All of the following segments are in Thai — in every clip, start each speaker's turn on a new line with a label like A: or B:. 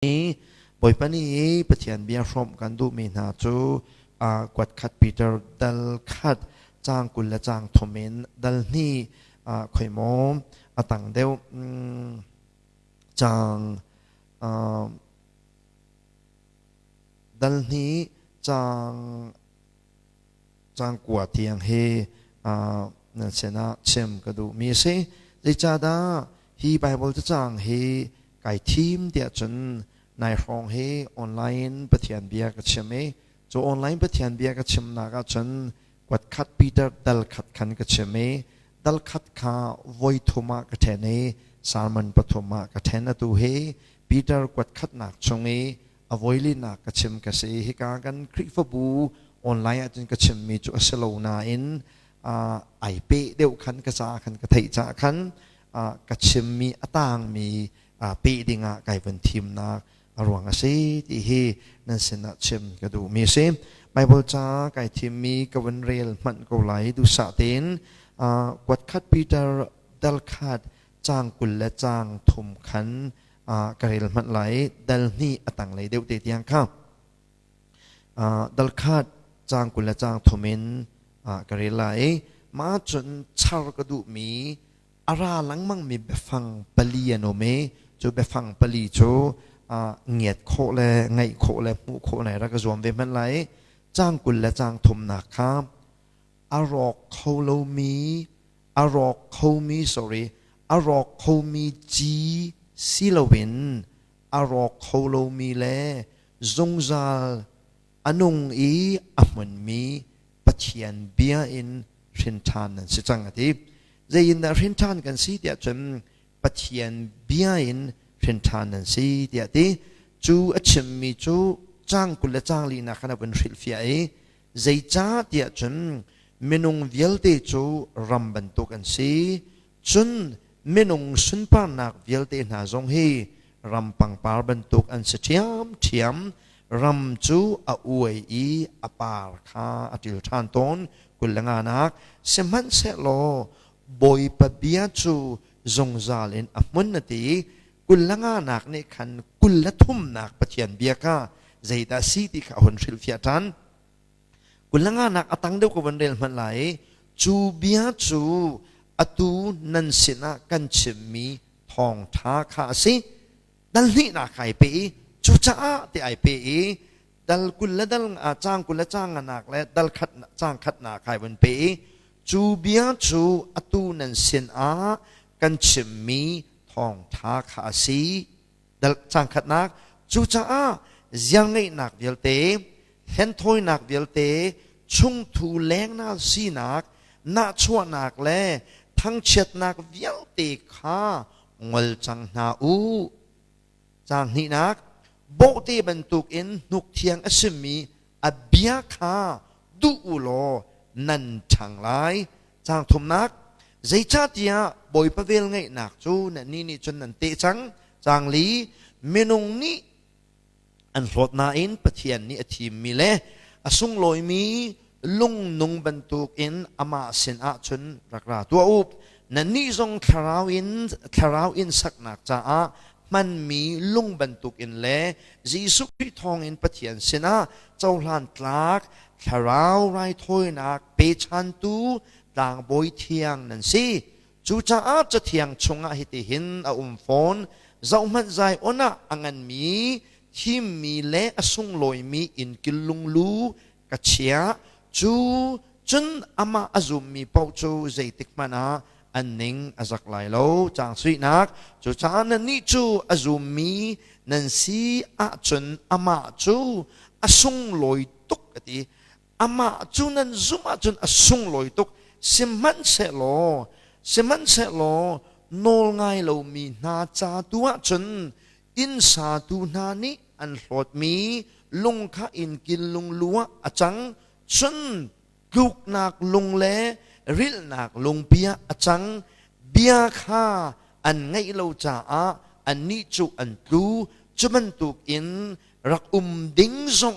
A: นี้บ่อยปนี้ประเทศเบียร์ฟอมกันดูมีนาจูกวดขัดปีเตอร์ดัลขัดจางกุลและจางทมินดัลนี่ข่อยมอมต่างเดียวจางดัลนี้จางกวดเทียงเฮนั่นเสนาเชมก็ดูมีเสียดิจาดาฮีไบเบิลจะจางเฮไก่ทีมเดียจนในห้องเฮออนไลน์ประเทศเบียร์ก็เชื่อไหมจะออนไลน์ประเทศเบียร์ก็เชื่อนักจนกวดขัดปีเตอร์ดัลขัดขันก็เชื่อไหมดัลขัดข้าไวทมาก็แทนเนสารมันปฐมาก็แทนนะตัวเฮปีเตอร์กวดขัดหนักชงเออไวลีนักก็เชื่อมก็เสียเหตุการณ์คริฟบูออนไลน์จนก็เชื่อมีจุดสโลนาอินไอเปเดียวขันก็จะขันก็ไทยจะขันก็เชื่อมีต่างมีปีดิ่งไก่เป็นทีมนักรวงอาศัยที่เฮนั่นสินะเชื่อมก็ดูมีเสียไบเบิลจ้าไก่ทีมมีกวนเรียลมันก็ไหลดูสะเต็นกวดขัดปีเตอร์ดัลขัดจางกุลและจางทุมขันกระเรียลมันไหลดัลนี่ต่างไหลเดียวเดียงข้าวดัลขัดจางกุลและจางทุมินกระเรียลไหลมาจนชาวกระดูมีอาราหลังมั่งมีแบบฟังปลีโนเมจูแบบฟังปลีจูเงียดโคเลไงโคเลมูโคไหนรักจวมเวมันไหลจ้างกุลและจ้างทุมนักครับอารอกเขาโลมีอารอกเขามี sorry อารอกเขามีจีซิลวินอารอกเขาโลมีเลจงซาลอนงอีอมันมีปัจเจียนเบียอินรินทานนั่นสิจังที่จะยินดารินทานกันสิเดียจนปัจเจียนเบียอินรินทานนั่นสิเดียที่จูอัจฉริจูจ้างกุลจ้างลีนักขณะเป็นฟิลฟิอาใจจ้าเดียจนเมนุงเวลเตจูรำบันตุกันสิจนเมนุงสุนปานักเวลเตน่าจงเฮรำปังปาร์บันตุกันสิเทียมรำจูอวยอีอปาร์คาอติลทานตนกุลงานักเสมันเสโลบอยปะเบียจูจงซาลินอมุนนตีกุลงานักในขันกุลละทุ่มนักปะเทียนเบียกาใจตาสีที่เขาคนฟิลฟิอาทันกุลงานักตั้งเดียวกับวันเดลมันไหลจูเบียจูอตูนันสินะกันชิมีทองท้าขาสิดัลนี่นักไอเปจูจ้าที่ไอเปดัลกุลละดัลจ้างกุลละจ้างนักและดัลขัดจ้างขัดนักไอวันเปจูเบียจูอตูนันสินะกันชิมีทองท้าขาสิดัลจ้างขัดนักจูจ้ายังไงนักเวลเตเห็นถอยนักเวลเตชุงทูแรงนาสีนักนาชัวนักแลทั้งเช็ดนักเวลเตข้างวลจังนาอูจางนี้นักโบเตบรรทุกอินนุกเทียงอสมีอเบียข้าดูอุโลนันช่างไรจางทุมนักใจชาติยาบอยประเวลไงนักจูนั่นนี่จนนันเตจังจางลีเมนงนี้อันรถนาอินปะเทียนนี่ทีมมีเล่อสุงลอยมีลุงนุงบรรทุกอินอามาสินอาชนรักราตัวอุบนั่นนี่ทรงคาราวอินสักนักจ้ามันมีลุงบรรทุกอินเล่จีสุขีทองอินปะเทียนสินะเจ้าหลานตากคาราวไรถ้อยนักเปชันตูต่างบอยเทียงนั่นสิจูจ้าจะเทียงชงอาหิติหินอาฟอนเจ้ามันใจอนะอังันมีที่มีเละสุงลอยมีอินกิลุงลูกัจเชียจูจนอามาอาจุมมีเป้าจูใจติกมานาอันหนึ่งอาจักไหลโลจางสุยนักจูจานันนี่จูอาจุมมีนันซีอาจนอามาจูอาสุงลอยตุกตีอามาจูนันจุมาจนอาสุงลอยตุกเสมันเสโลโนลไงเรามีนาจาตัวจนอินสาตูนานิอันรถมีลุงข้าอินกินลุงลัวอาจังชนกุกนักลุงเล่ริลนักลุงเบียอาจังเบียข้าอันไงเราจ่าอันนี้จูอันตูจุมันตุกอินรักดิ้งซง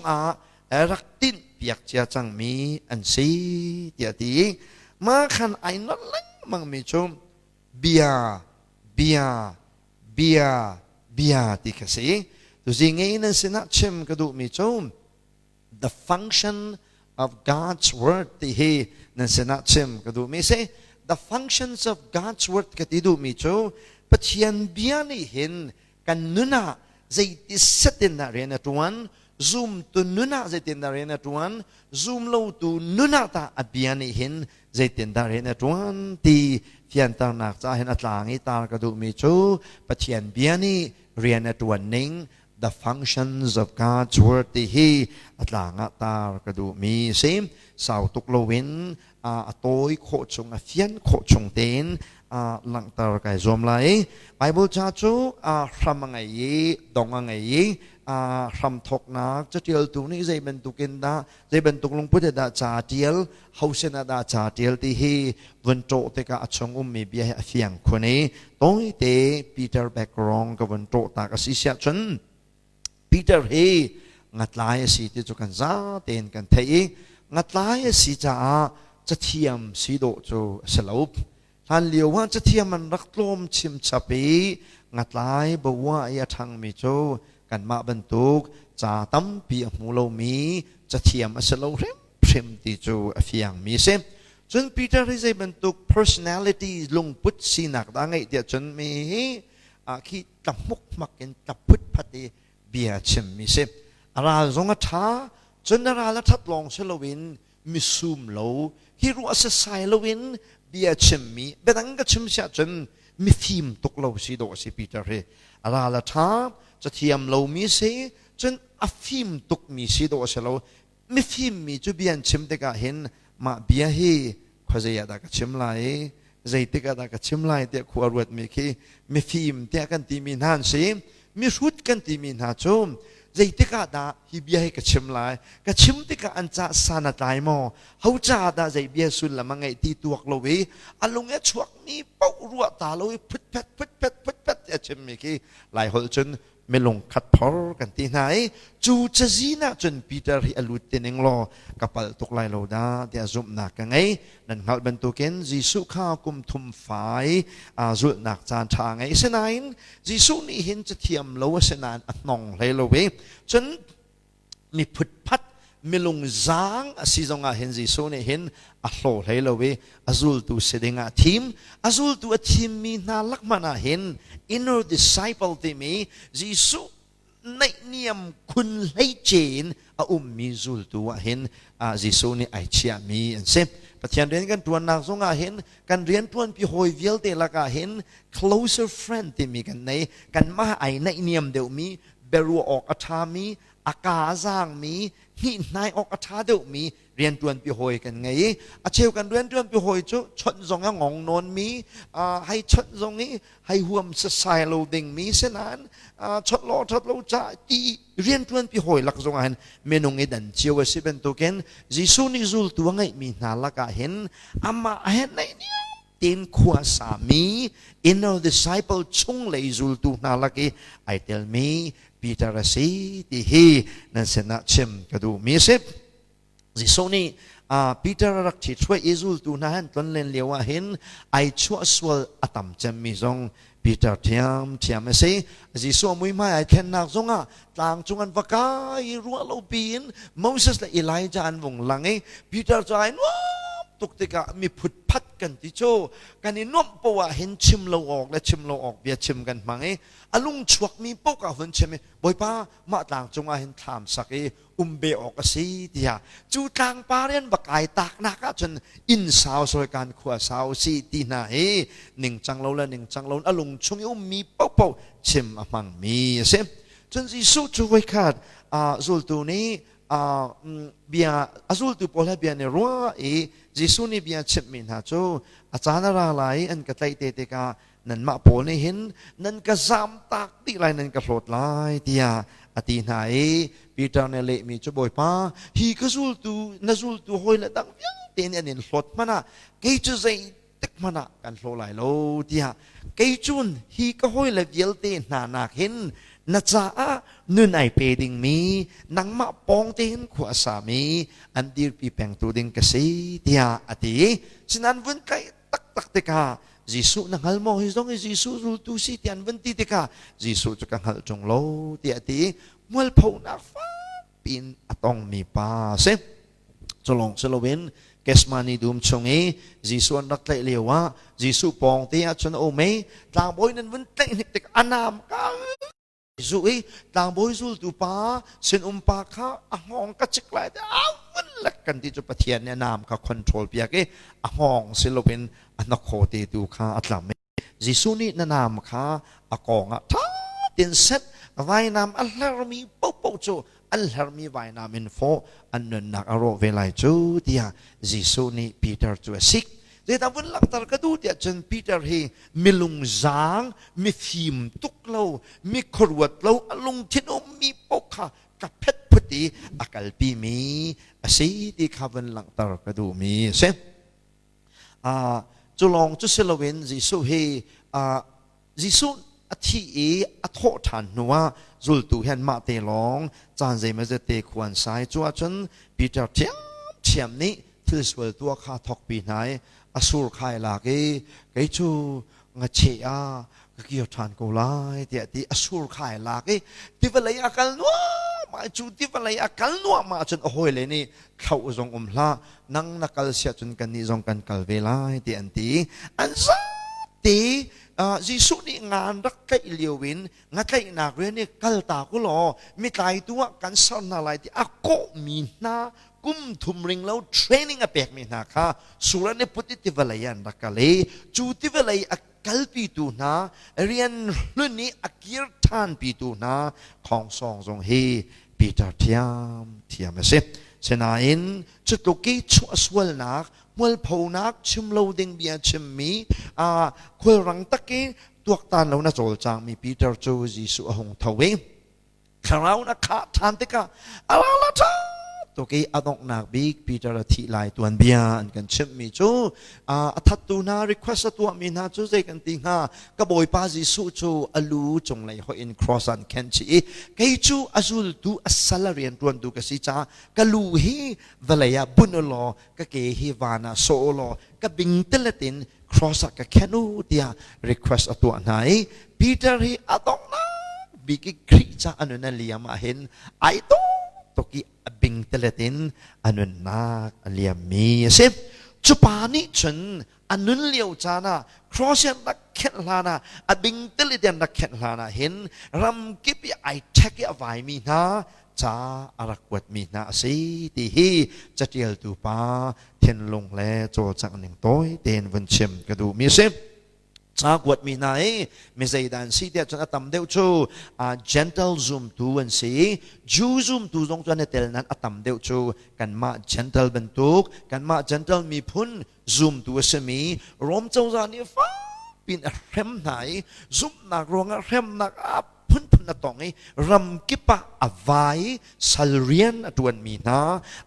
A: รักตินเปียกเจียจังมีอันซีเดียดีมาขันไอ้นั่นแหละมังมีชมเบียที่กษี tu zingai nan sina chem kadu mi chom the function of God's word ti he nan sina chem kadu mi say the functions of God's word katidu mi cho pathian biani hin kan nuna zai ti setin na rena tuan zoom tu nuna zai tin na rena tuan zoom lo tu nuna ta abiani hin zai tin da rena tuan ti fian tar nak cha hin atlangi tar kadu mi cho pathian biani rena tuan ning the functions of God's word ti hi atlanga tar kadu mi sim sau tuk lovin atoi kho chung a fian kho chung ten lang tar kai zom lai Bible cha chu hramangai yi dongangai yi hram thok nak chatial tu ni zai ben tukin da zai ben tuk lung put da cha tial hausena da cha tial ti hi vun to te ka achong mi bia a fiang khone toi te Peter background ka vun to ta ka si sia chun Peter he ngatlai si ti chu kan za ten kan thei ngatlai si cha thiam si do chu salop han liu wa thiam man rak tlom chim chapi ngatlai bawa ya thang mi chu kan ma bantuk cha tam pi mu lo mi thiam asalo rem prim ti chu afiang mi se chun Peter is a bantuk personality lung put sinak da ngai dia chun mi khi tamuk makin taput phati bia chim mi se ara zonga tha chun ara la that long selowin mi sum lo hi ru asa sai lowin bia chim mi bedang ka chim sha chun mi thim tok lo si do si Peter he ara la tha cha thiam lo mi se chun a phim tok mi si do se lo mi phim mi chu bian chim te ka hen ma bia hi khwaje da ka chim lai zai te ka da ka chim lai te khu arwat mi khi mi phim te kan ti mi nan se mi rut kan ti mi na chom zai te ka da hi bia hi ka chim lai ka chim te ka an cha sana tai mo hau cha da zai bia sun la mangai ti tuak lo we alung e chuak mi pau ruwa ta lo phut pet ya chim mi khi lai hol chun me long khat phor kan ti nai chu chazina chun Peter hi alut teneng lo kapal tuk lai lo da dia zum na ka ngai nan ngal ban tu ken Jisu kha kum thum fai zul nak chan tha ngai senain Jisu ni hin cha thiam lo senan atnong hlei lo we chun mi phut phat mi lung zang si zonga hin Jisu ni hin a hlo hlei lo we azul tu sedinga thim azul tu a thim mi na lakmana hin inner disciple ti mi Jisu nei niam kun lei chen a mi zul tu a hin Jisu ni ai chia mi an se pathian ren kan tuan nak zonga hin kan rian tuan pi hoi vial te la ka hin closer friend ti mi kan nei kan ma ai nei niam deu mi beru ok atha mi aka zang mi hi nai ok atha deu mi rian tuan pi hoi kan ngai a cheu kan rian tuan pi hoi chu chon zonga ngong non mi hai chon zongi hai huam sa sai lo ding mi senan chot lo cha ti rian tuan pi hoi lak zonga han menung e dan chiu a siben to ken Jisu ni zul tu ngai mi na la ka hen ama hen nei ni tin khua sa mi inner disciple chung le zul tu na la ki I tell me Peter asi ti hi nan sena chem kadu mi sep Jisu ni Peter rak chi chwe izul tu na han ton len lewa hin ai chua swal atam chem mi zong Peter thiam se Jisu mui mai ai then nak zonga tlang chungan vakai ruwa lo bin Moses la Elijah an wong langai Peter chai no tuk te ka mi phut phat kan ti cho kan i nom po wa hin chim lo ok bia chim kan mangai alung chuak mi po ka hun cheme boi pa ma tlang chunga hin tham saki be ok si dia chu tlang pa rian bakai tak na ka chun in sao soi kan khua sao si ti na he ning chang lo alung chung mi po chim amang mi se chun si su chu wai khat zul tu ni bia azul tu pola bia ne ro Jisu ni bia chip min ha chu achana ra lai an ka tlai te ka nan ma pol ni hin nan ka zam tak ti lai nan ka hlot lai tia ati na Peter ne le mi chu boy pa hi ka zul tu hoi la dang yang ten an hlot mana ke chu zai tek mana kan hlo lai lo tia ke chun hi ka hoi la vial te na hin na cha nun ai pe ding mi nang ma pong tin khwa sa mi an dir pi peng tu ding ka si tia ati sinan vun kai tak te ka Gisu nang hal mo hisong Gisu rul tu si tian venti tika Gisu chu kang hal jong lo ti ati mual phau nak fa pin atong mi pa se cholong selowin kesmani dum chongi Gisu an rak lai lewa Gisu pong ti a chon o me tlang boy nan vun tek nik tek anam ka Gisu tlang boy zul tu pa sin pa kha a hong ka chik lai da vun lak kan ti chu pathian ne nam ka control pia ke a hong selowin anak ko ti tu kha atlam me Gisu ni na nam kha a kong a tha tin set vai nam alarmi po chu alarmi vai nam in fo an nak aro velai chu dia Gisu ni Peter chu sik de ta vun lak tar ka du dia chen Peter hi milung zang mi thim tuk lo mi khorwat lo alung thinom mi pokha ka phet phuti akal pi mi asi ti khavan lak tar ka du mi se chu long chu selowin Gisu hi Gisu a thi a tho than nuwa zul tu hian ma te long chan zai ma ze te khwan sai chu a chun Peter thiam ni thil swal tu kha thok pi nai asur khai la ke chu nga che a ki than ko lai ti ti asur khai la ke ti va lai akal nuwa ma chu ti va lai akal nuwa ma chun a hoi le ni khau zong hla nang nakal sia chun kan ni zong kan kal ve lai ti an ti an sa ti Gisu ni ngan rak kai liwin nga kai na re ni kal ta ku lo mi tai tu kan son na lai ti ako mi na kum thum ring lo training a pek mi na kha sura ne puti ti valayan rakale chu ti valai a kalpi tu na rian lu ni akir than pi tu na khong song jong he Peter thiam se senain chutuki chu aswal nak mual phau nak chim lo ding bia chim mi khul rang taki tuak tan lo na chol chang mi Peter chu Gisu ahong thawe kharau na kha than tika ala cha to ke adong nak big Peter thi lai tuan bia an kan chim mi chu athat tu na request tu mi na chu zai kan ti nga ka boy pa Gisu chu alu chong lai ho in cross an kan chi ke chu azul tu asalarian tuan tu ka si cha ka lu hi valaya bunolo ka ke hi wana solo ka bing telatin cross ka kanu dia request atu nai Peter hi adong na big kri cha anu na liam a hen ai to toki abing teletin anun nak aliam mi sip chupani chun anun liu chana crossan nak khet lana abing teletin nak khet lana hin ram kipi ai check ya vai mi na cha arakwat mi na si ti hi chatial tu pa thiên long le cho chang ning toy ten vun chim ka du mi sip cha quat mi nai mi zai dan si dia chana tam deu chu gentle zoom tu an si ju zoom tu zong chuan tel nan atam deu chu kan ma gentle bentuk kan ma gentle mi phun zoom tu asemi rom chau za ni fa pin a rem nai zoom nak rong a rem nak a phun na tong ai ram kipa avai salrian atuan mi na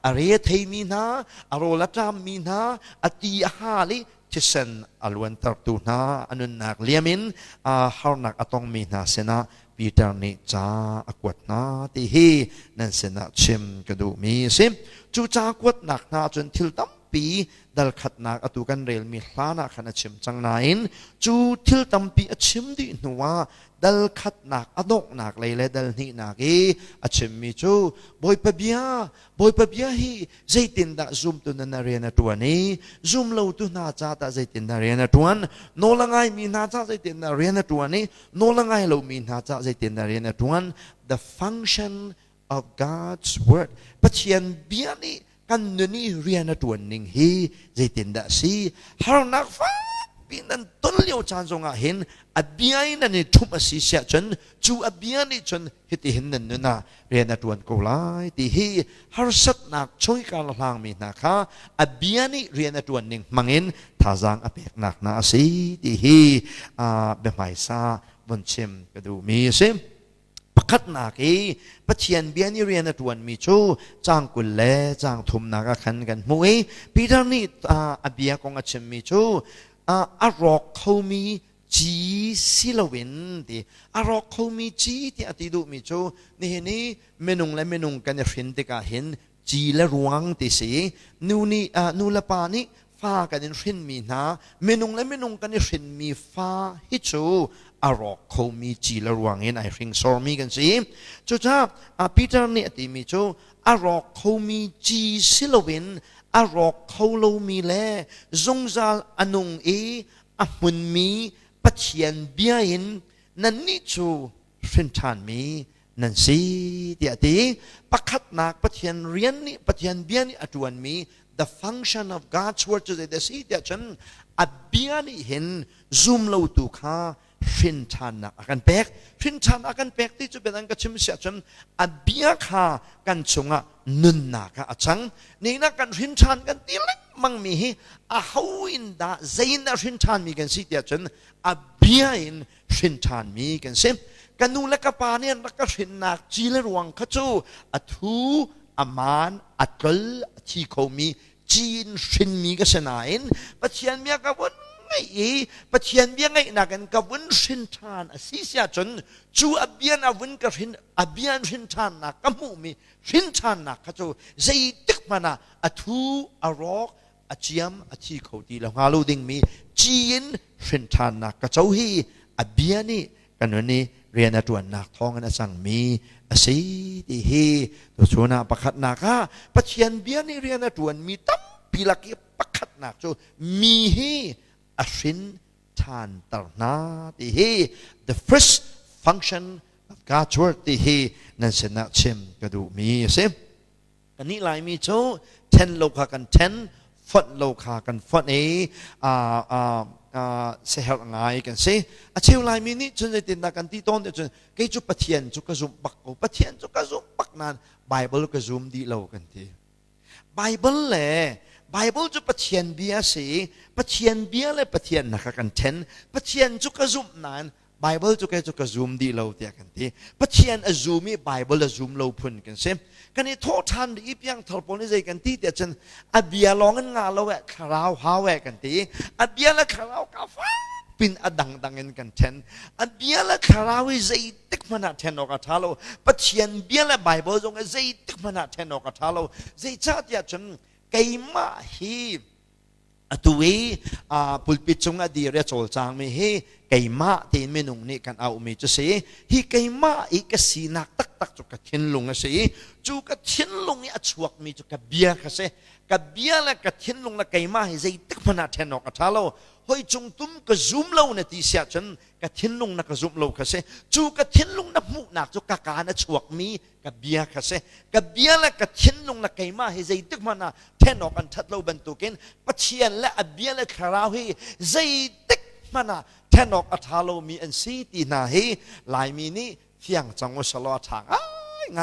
A: are thei mi na arola tam mi na ati hali Chisen alwan tartu na anun nak liamin har nak atong mi na sena Peter ni cha akwat na ti hi nan sena chim kadu mi sim chu cha kwat nak na chun thil tam pi dal khat nak atu kan rel mi hlana khana chim chang nain chu thil tam pi achim di nuwa dal khat nak adok nak leile dal ni nak e achim mi chu boy pa bia hi zaitin da zoom tu na rena tuani zoom lo tu na cha ta zaitin da rena tuan no langai mi na cha zaitin da rena tuani no langai lo mi na cha zaitin da rena tuan the function of God's word pathian bia ni kan ni riana tuan ning hi zaitin da si har nak fa pinan ton liu chan zonga hin abiai na ni thum asi sia chen chu abia ni chen hiti hin nan na riana tuan ko lai ti hi har sat nak choi ka lang mi na kha abia ni riana tuan ning mangin thazang apek nak na asi ti hi be mai sa bon chem ka du mi sim pakat na ki pathian bian ni rian tuan mi chu chang kul le chang thum na ka khan kan mui Peter ni abia kong achim mi chu a rock khomi ji silawin ti a rock khomi ji ti ati du mi chu ni menung le menung kan rin te ka hin ji le ruang ti si nu la pa ni ฟ้ากันในรินมีนาเมนุงและเมนุงกันในรินมีฟ้าฮิจูอารอกเขามีจีละรวงเงินไอริงซอร์มีกันสิจุดจ้าปีเตอร์เนี่ยตีมีจูอารอกเขามีจีสิลวินอารอกเขาเรามีแลจงซาลอนุงมุนมีปัจเจียนเบียนนั่นนี่จูรินทานมีนั่นสิเดียดีปักขัดนักปัจเจียนเรียนนี่ปัจเจียนเบียนนี่อจวนมี the function of God's word จะได้สิเดียฉันอเบียนี่เห็น zoom เราตุค่ารินทานนักอาการแปกรินทานอาการแปกที่จะเป็นอันกระชิมเสียฉันอเบียค่ากันชงนุนนักอาจังนี่นักกันรินทานกันตีเล็กมังมีอาหูอินดาใจนักรินทานมีกันสิเดียฉันอเบียอินรินทานมีกันสิกันนูและกปาเนี่ยนักรินนักจีเลรวงขจูอัทูอามานอัตลที่เขามีจีนรินมีกันเสนาอินปัจจัยมีกับวันไงปัจจัยมีไงนักกันกับวันรินทานสิเสียจนจูอเบียนอวันกับรินอเบียนรินทานนักกับมูมีรินทานนักขจูใจตึกมานะอัทูอารอกอาเจียมอาชีเขาดีแล้วงาลูดิ่งมีจีนรินทานนักกระเจ้าฮีอเบียนี่กันวันนี้เรียนตัวนักท้องกันสั่งมีสิที่ฮีตัวชนะประคัดนักปัจจัยเบียนี่เรียนตัวมีตั้มปีละกี่ประคัดนักจูมีฮีอรินทานตรนาที่ฮี the first function of God's word ที่ฮีนั่นเสนาเชมกระดูมีสิอันนี้ลายมีจู10โลกากัน10ฟัดโลกากันฟัดเสียหายกันสิเชื่อลายมีนี่จนจะติดนักกันที่ต้นเดี๋ยวจนเกี่ยจุปะเทียนจุกระซุมปักปะเทียนจุกระซุมปักนานไบเบิลกระซุมดีเรากันทีไบเบิลแหละไบเบิลจุปะเทียนเบียสิปะเทียนเบียเลยปะเทียนนักกันเทนปะเทียนจุกระซุมนานไบเบิลจุกระซุมดีเราเดียกันทีปะเทียนอซูมีไบเบิลอซูมเราพุ่นกันสิกันนี้โทษทันอีเพียงทอลปนิใจกันที่เดี๋ยวฉันอเบียลองกันงานเราแหวกคราวหาแหวกกันที่อเบียละคราวกาฟ้าปินอดังดังกันเทนอเบียละคราวใจตึกมันเทนอกทาโลปัจเจียนเบียละไบเบิลจงใจตึกมันเทนอกทาโลใจชาติฉันไกมาฮีตัวปุลปิดจงอดีเรจโลจางไม่เฮไกมาที่เมนุงนี่กันเอาไม่จะเสียฮีไกมาอีกสีนักตักจุกเทียนลงเสียจุกเทียนลงนี่อชวกมีจุกเบียร์เสียกับเบียร์และกับเทียนลงและไกมาให้ใจตึกพนัดเทนอกทาโลเฮ้ยจงตุ้มกระซุ่มเล่าในที่เสียฉันกับเทียนลงนักกระซุ่มเล่าเสียจุกเทียนลงนับมุนักจุกการนัชวกมีกับเบียร์เสียกับเบียร์และกับเทียนลงและไกมาให้ใจตึกพนัดเทนอกันทัดเล่าบรรทุกินปัจเจียนและอเบียร์และคราวให้ใจตึกพนัดเทนอกทาโลมีอันซีตีนาให้ลายมีนี่เที่ยงจังหวะสลอทางไง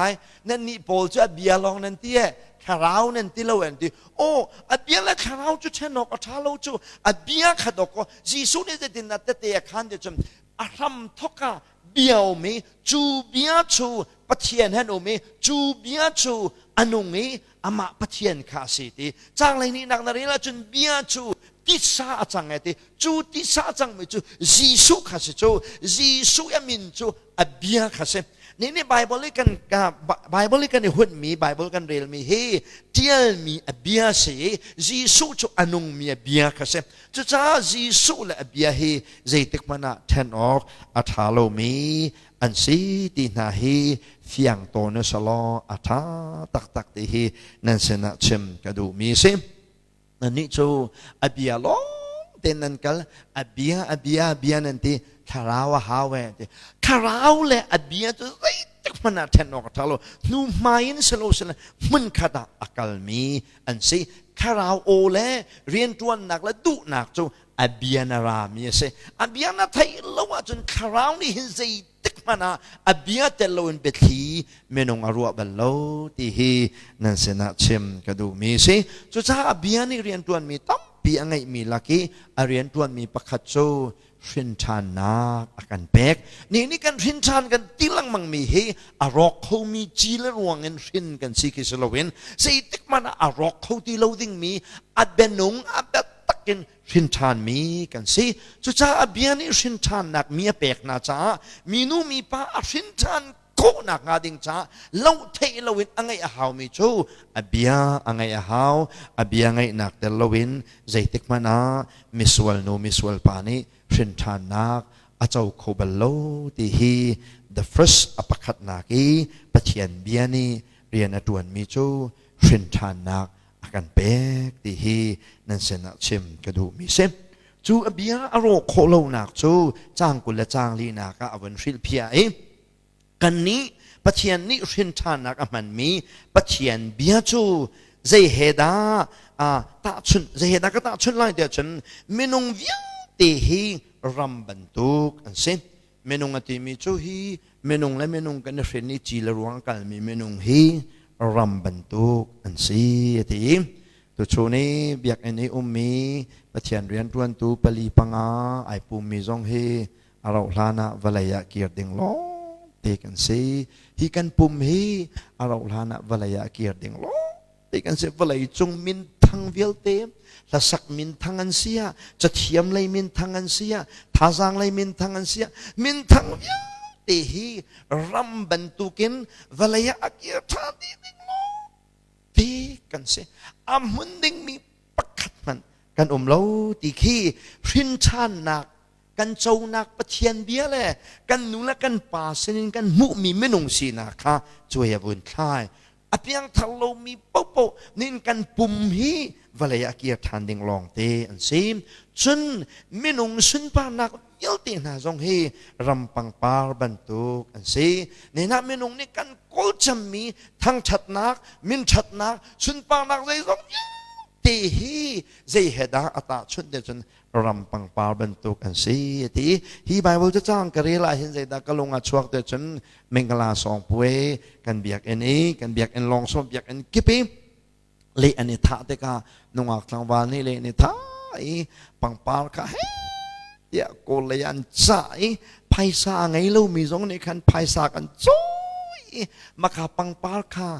A: นั่นนี่โปลจะเบียลองนั่นเตี้ยคาราวนั่นที่เราเห็นที่โอ้อเบียละคาราวจุเชนอกทาเราจุอเบียขดกจีสุนี่จะดินนัดเตะขันเดียวจำอารมทกะเบียวมีจูเบียจูปัจเจียนเห็นโอมีจูเบียจูอนุมีอามาปัจเจียนข้าสิที่จังไรนี่นักนารีละจนเบียจูที่สาจังไงที่จูที่สาจังไม่จูจีสุข้าสิจูจีสุยามินจูอเบียข้าสินี่ไบเบิลกันไบเบิลกันในหุ่นมีไบเบิลกันเรียลมีเฮเทียลมีอเบียเสจีสุจูอนุมีอเบียข้าสิจุจ้าจีสุและอเบียเฮใจตึกมันอะเทนออกอัฐาโลมีอันซีตีนาเฮเฟียงโตนสลออัฐาตักตีเฮนันเสนาเชมกระดูมีสิอันนี้จูอเบียลองเต็นนันกัลอเบียนันทีคาราวหาเวทีคาราวและอเบียจะไรตึกมันเทนออกทาโลนูมายินสโลสนะมันขดาอักลมีอันซีคาราวโอเลเรียนตัวหนักและดุหนักจูอเบียนารามีเสอเบียนาไทยละว่าจนคาราวนี่เห็นใจตึกมันอเบียเตโลนเบทีเมนงอรัวบัลโลที่ฮีนั่นเสนาเชมกระดูมีสิจุจ้าอเบียนี่เรียนตัวมีตั้มปีอังไงมีลักกี้เรียนตัวมีประคัตโจรินทานนักอาการแปกนี่กันรินทานกันติลังมังมีเฮอารอกเขามีจีเลรวงเงินรินกันสิกิสโลเวนสิติกมันอารอกเขาที่เราดิ่งมีอัดเบนุงอัดเบตักกินรินทานมีกันสิจุจ้าอเบียนี่รินทานนักมีแปกนาจ้ามีนูมีป้ารินทานโก นักงาดิงจ้าเล่าเทลวินอังไงอาหาวมิจูอเบียอังไงอาหาวอเบียไงนักเดลวินใจติกมานามิสวลโนมิสวลปานิชินทานักอาเจ้าโคบโลที่ฮี the first อปขัดนักีปะเทียนเบียนีเรียนอดวนมิจูชินทานักอาการเปกที่ฮีนั่นเสนาชิมกระดูมิเซมจูอเบียอโรโคโลนักจูจางกุลจางลีนักอวันฟิลเพียเอกันนี้ปะเทียนนี้ชินทานักมันมีปะเทียนเบียจูใจเหดาตาชุนใจเหดาก็ตาชุนไล่เดียวฉันเมนุงวิวตีฮีรัมบันตุกอันเซเมนุงอติมีจูฮีเมนุงและเมนุงกันเฟรนิจีลรวงกันมีเมนุงฮีรัมบันตุกอันซีที่ตัวชูนี้เบียกอันนี้มีปะเทียนเรียนทวนตูปลีปังอาไอปูมีจงฮีเราลานะวลายะเกียรติงล้อเตกันซีฮีกันปุ่มฮีเราลานะวลายะเกียรติงล้อเตกันซีวลายจงมินทังเวลเตมละสักมินทังอันเสียจะเทียมเลยมินทังอันเสียทาจางเลยมินทังอันเสียมินทังเวลเตฮีรัมบันตุกินวลายะเกียรติดิงล้อเตกันซีอามุนดิงมีปักขัดมันกันเล่าตีขี้รินชานนักกันเจ้านักปะเทียนเบียเลยกันนุละกันป่าเส้นกันมุมีไม่นงสีนักค่ะช่วยบุญคลายอภิยังทะลุมีปุ๊บปุ๊บนินกันปุ่มฮีวลายะเกียรทันดิงลองเตอันซีมจนไม่นงสุนปานักยลตีนาจงฮีรำปังปาร์บันตุกอันซีในนั้นไม่นงนี่กันโกจมีทั้งชัดนักมินชัดนักสุนปานักใจจงตีฮีใจเหดาอัตชุนเดจนรำปังปาร์บันตุกอันซีที่ฮีไบเบิลจะจ้างกระเรลาเห็นใจดากลงอัชวกเดจนเมงกลาสองป่วยกันเบียกเอ็นเอกันเบียกเอ็นลองส่วนเบียกเอ็นกิปีเลอันนี้ท่าเด็กนงอักทางวานนี่เลนี่ท่าปังปาร์ค่ะเฮ้ยโกเลยอันใจไพศาไงลูมีสองนี่คันไพศากันจ้อยมาขาปังปาร์ค่ะ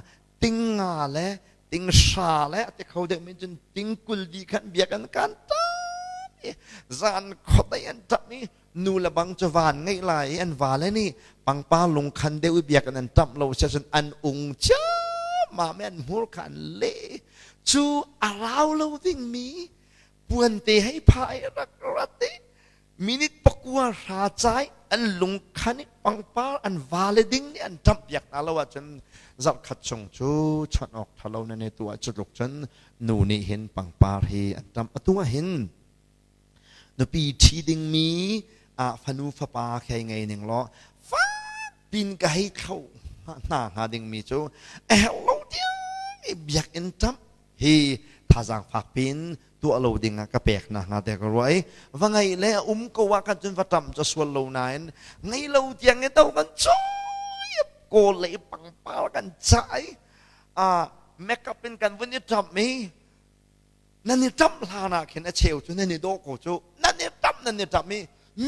A: ติงงาและติงชาและที่เขาเด็กมันจนติงกุลดีขันเบียกันกันตายจานขดยันจับนี่นูละบังจะวานไงไหลอันวานเลยนี่ปังป้าลงคันเดียวเบียกันจับเราเช่นอันองจ้ามาแม่นหัวขันเละจูอาราวเราดิ้งมีปวนเตให้พายรักรัตเตมินิปกัวราใจอันลงคันนี่ปังป้าอันวาเลดิ้งนี่อันจับอยากนาเราว่าฉันจับขัดชงจูฉันออกทะเลาในตัวจุดหลกฉันนูนี่เห็นปังปาเฮอันจำตัวเห็นนปีที่ดิ้งมีฟนูฟปาแค่ไงหนึ่งล้อฟ้าปีนก็ให้เข้าหน้าหาดิ้งมีจูเราเดียวเบียกอันจำเฮถ้าจางฝากปีนตัวเราดิ้งก็แปลกนะแต่ก็รวยว่าไงแล้วก็ว่ากันจนว่าจำจะส่วนเราไหนไงเราเดียงไงเต้ากันจูโกเลยปังปากันใจแม้ก็เป็นกันวันนี้จำมีนั่นนี่จำลานาเข็นเชลจูนั่นนี่โดโกจูนั่นนี่จำนั่นนี่จำ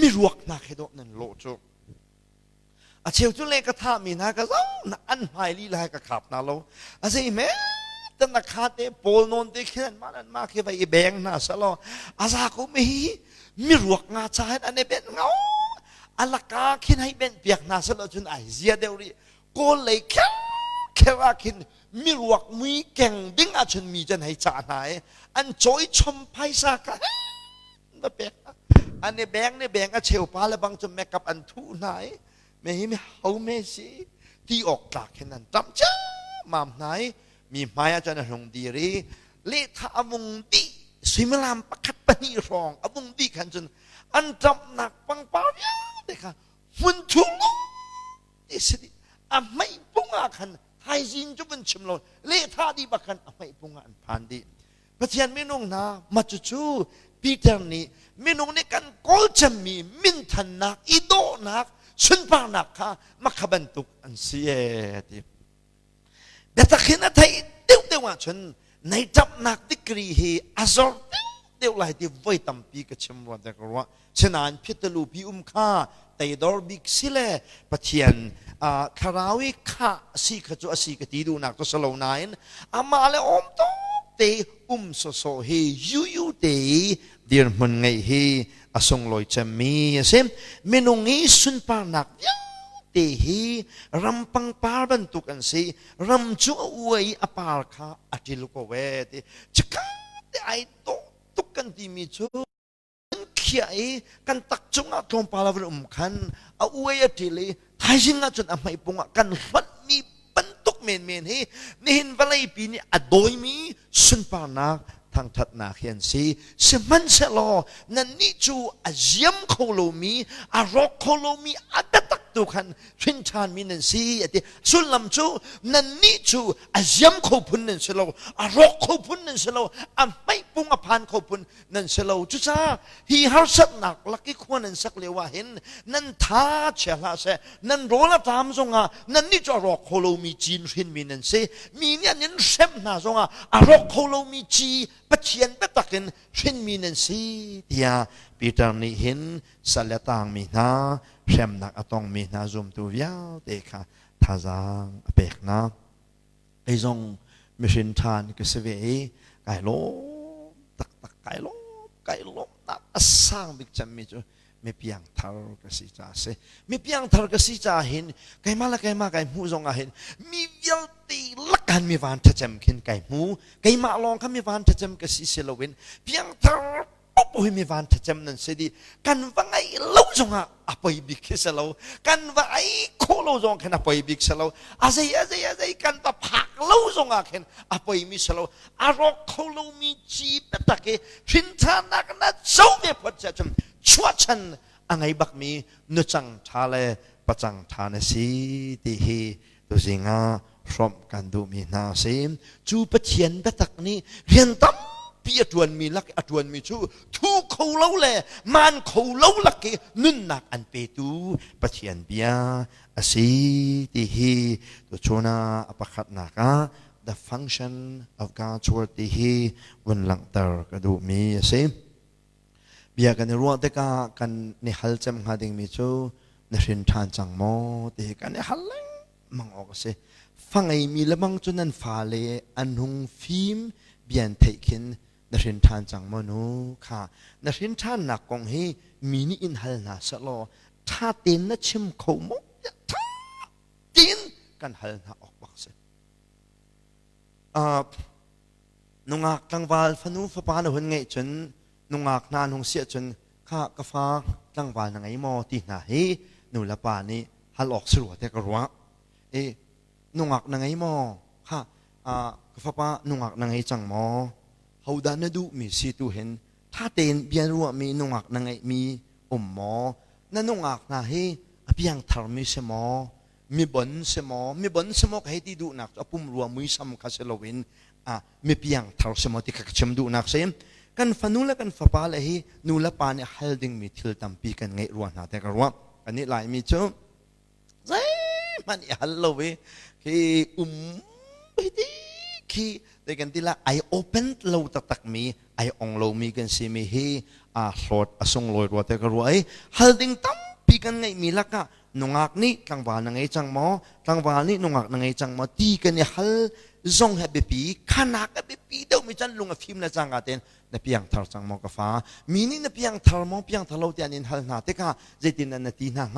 A: มีรวกนาเขดนั่นโลจูเชลจูเล็กก็ท่ามีนะก็เจ้าอันหายลีลายก็ขับนาโลสิแม่ตั้งแต่ขาเตะโปลนนเตะขึ้นมานั่นมาคือไปแบงน่ะสโลอาซาก็มีรวกงาใจอันนี้เป็นเงาอันละกาขึ้นให้เป็นเปียกน่ะสโลจนไอเสียเดียวรีก็เลยแค่ว่าคินมีรวกมีแก่งดิ้งอาจจะมีจะไหนจ่าไหนอันจอยชมไพศาลนั่นแปลกอันนี้แบงเนี่ยแบงก็เชลปาแล้วบางจะแม่กับอันทุไหนไม่เห็นเขาไม่สิที่ออกจากแค่นั้นจำจ้ามามไหนมีไม้อาจารย์หงดีรีเลขาอวงดีสิมลามประคัดปนีรองอวงดีขันจนอันจำหนักปังปาวยังเด็กค่ะฝุ่นทุ่งนี่สิไม่ปุงอาคันไทยจินจุบันชิมลนเล่ท่าดีบักคันไม่ปุงอาอันผ่านดีพระเทียนไม่นงนามาจู่ปีเตอร์นี้ไม่นงในกันโกลจะมีมินทันนักอีโดนักสุนปานักค่ะมาขบันตุกอันเสียดีแต่ถ้าเห็นอะไรเดี๋ยวว่าฉันในจับนักดิกรีเฮอาซอร์เดี๋ยวไหลที่ไว้ตั้มปีกับชิมวันแต่ก็ว่าฉะนั้นพิจารณาพิค่าแต่ดอร์บิกสิเลปะเทียนคาราวิค่าสีขจุสีกตีดูนักตัวสโลนายน์อามาเลอมโตเตโซเฮยูเตเดียร์มันไงเฮอสงลอยจะมีเช่นเมนูนี้สุนปานักยังเต เตหีรำปังปาบันตุกันสิรำจัวอวยอปาลคาอธิลุกเวติจะกันไอโตตุกันที่มีชูเขียกันตักจงอาทงปาลาวนคันเอาอวยอธิลีไทยจิงอาจนอไม่ปงกันฟันมีบันตุกเมนเมนฮีนี่เห็นวันไรปีนี้อดอยมีสุนปานักทางทัดนาเขียนสีสมันเสลอนั่นนี่จูอาเจียมโคโลมีอารอกโคโลมีอัตตักตุขันชินชานมีนันสีอติสุลลัมจูนั่นนี่จูอาเจียมโคพุนนันเสลออารอกโคพุนนันเสลออ่ะไม่ปุงอภันโคพุนนันเสลอจุจ้าฮีฮาร์สักนักลักกี้ควรนันสักเลวะเห็นนั่นท้าเชลาเซนั่นโรลตามซงอ่ะนั่นนี่จูอารอกโคโลมีจีนชินมีนันเซมีเนี่ยนั่นเซมนาซงอ่ะอารอกโคโลมีจีปัจเจียนปัตตะกินเช่นมีนันสีเดียปีตานี่เห็นสัลต่างมีนาเช่นนักอตองมีนาจุมตัวยาวเด็กค่ะท่าจางเปกนะไอ้จงมิชินทานก็เสวยไก่ล้มตักไก่ล้มนักสร้างบิ๊กจำมีจูไม่เพียงทาร์กสิจ่าเสไม่เพียงทาร์กสิจ่าเห็นไก่มาไก่หูจงเห็นมีเวลตีลักกันมีวันทัจจำขึ้นไก่หูไก่มาลองเขามีวันทัจจำกสิเสลวินเพียงทาร์ปุ๊บมีวันทัจจำนั่นสิดีกันว่าไงเล่าจงอ่ะไปบิ๊กเสลวกันว่าไอ้โคเล่าจงแค่น่ะไปบิ๊กเสลวอาศัยกันตะผักเล่าจงอ่ะแค่อ่ะไปมีเสลวอารอกโคเล่ามีจีบตะเกชินทานักนัดเจ้าเนี่ยพัจจำชัวฉันอังไงบักมีนุจังทาเลปจังทานสีที่ฮีตัวสิงาพร้อมกันดูมีนาเสียมจูปเทียนปตักนี้เรียนตั้มปีอดวนมีลักอดวนมีชูทูเขาเล่าเลยมันเขาเล่าลักนุ่นนักอันเปตูปเทียนเบียสีที่ฮีตัวชนะอปขัดนักthe function of God's word ที่ฮีวันหลังเตอร์ก็ดูมีเสียมเบียกันในรัวเด็กกันในฮัลจำหาดิ่งมีจูในเรียนทานจังโมเด็กกันในฮัลเลงมังออกเสียฟังไอมีละมังจุนันฟ้าเลอันหงฟิล์มเบียนเทคินในเรียนทานจังโมนูค่ะในเรียนทานหนักกองให้มีนี่อินฮัลนาสโลถ้าเต้นนัชิมเขาโมถ้าเต้นกันฮัลนาออกบักเสียนงกลางวันฟนูฟ้าปานหัวไงจนนงากนานหงเสียจนข้ากฟ้าตั้งวานไงมอตีหนาเฮนูละป่านี้ฮัลออกสลัวแต่กรัวนงากไงมอข้ากฟ้าป้านงากไงจังมอเขาดานดูมีสิตูเห็นถ้าเต้นเบียนรัวมีนงากไงมีมอนั่นนงากนาเฮเพียงทาร์มิเสมอมีบนเสมอให้ที่ดูนักปุ่มรัวมือซ้ำคาเซโลวินมีเพียงทาร์เสมอที่ขัดชมดูนักเสียกันฟันูละกันฟ้าปาเลยนูละปาเนี่ยฮัลดิ่งมีทิลตัมปีกันไงรัวนาแต่กรัวอันนี้หลายมีจูใจมันฮัลโลเวคือไปดีคือแต่กันที่ละไอโอเพนเราตักมีไอองเรามีกันสิมีฮีโหลดส่งลอยรัวแต่กรัวฮัลดิ่งตัมปีกันไงมีละกะนงอักนี่กลางวันไงจังมอกลางวันนี่นงอักไงจังมอตีกันเนี่ยฮัลจงให้เบปีขนาดเบปีเดี๋ยวมีจันลุงฟิล์มละจังกันเต็นนับยังทาร์จังมอกฟ้ามีนี่นับยังทาร์มอเพียงทาร์เราเตียนินฮัลนาเตก้าเจตินันนตีนัง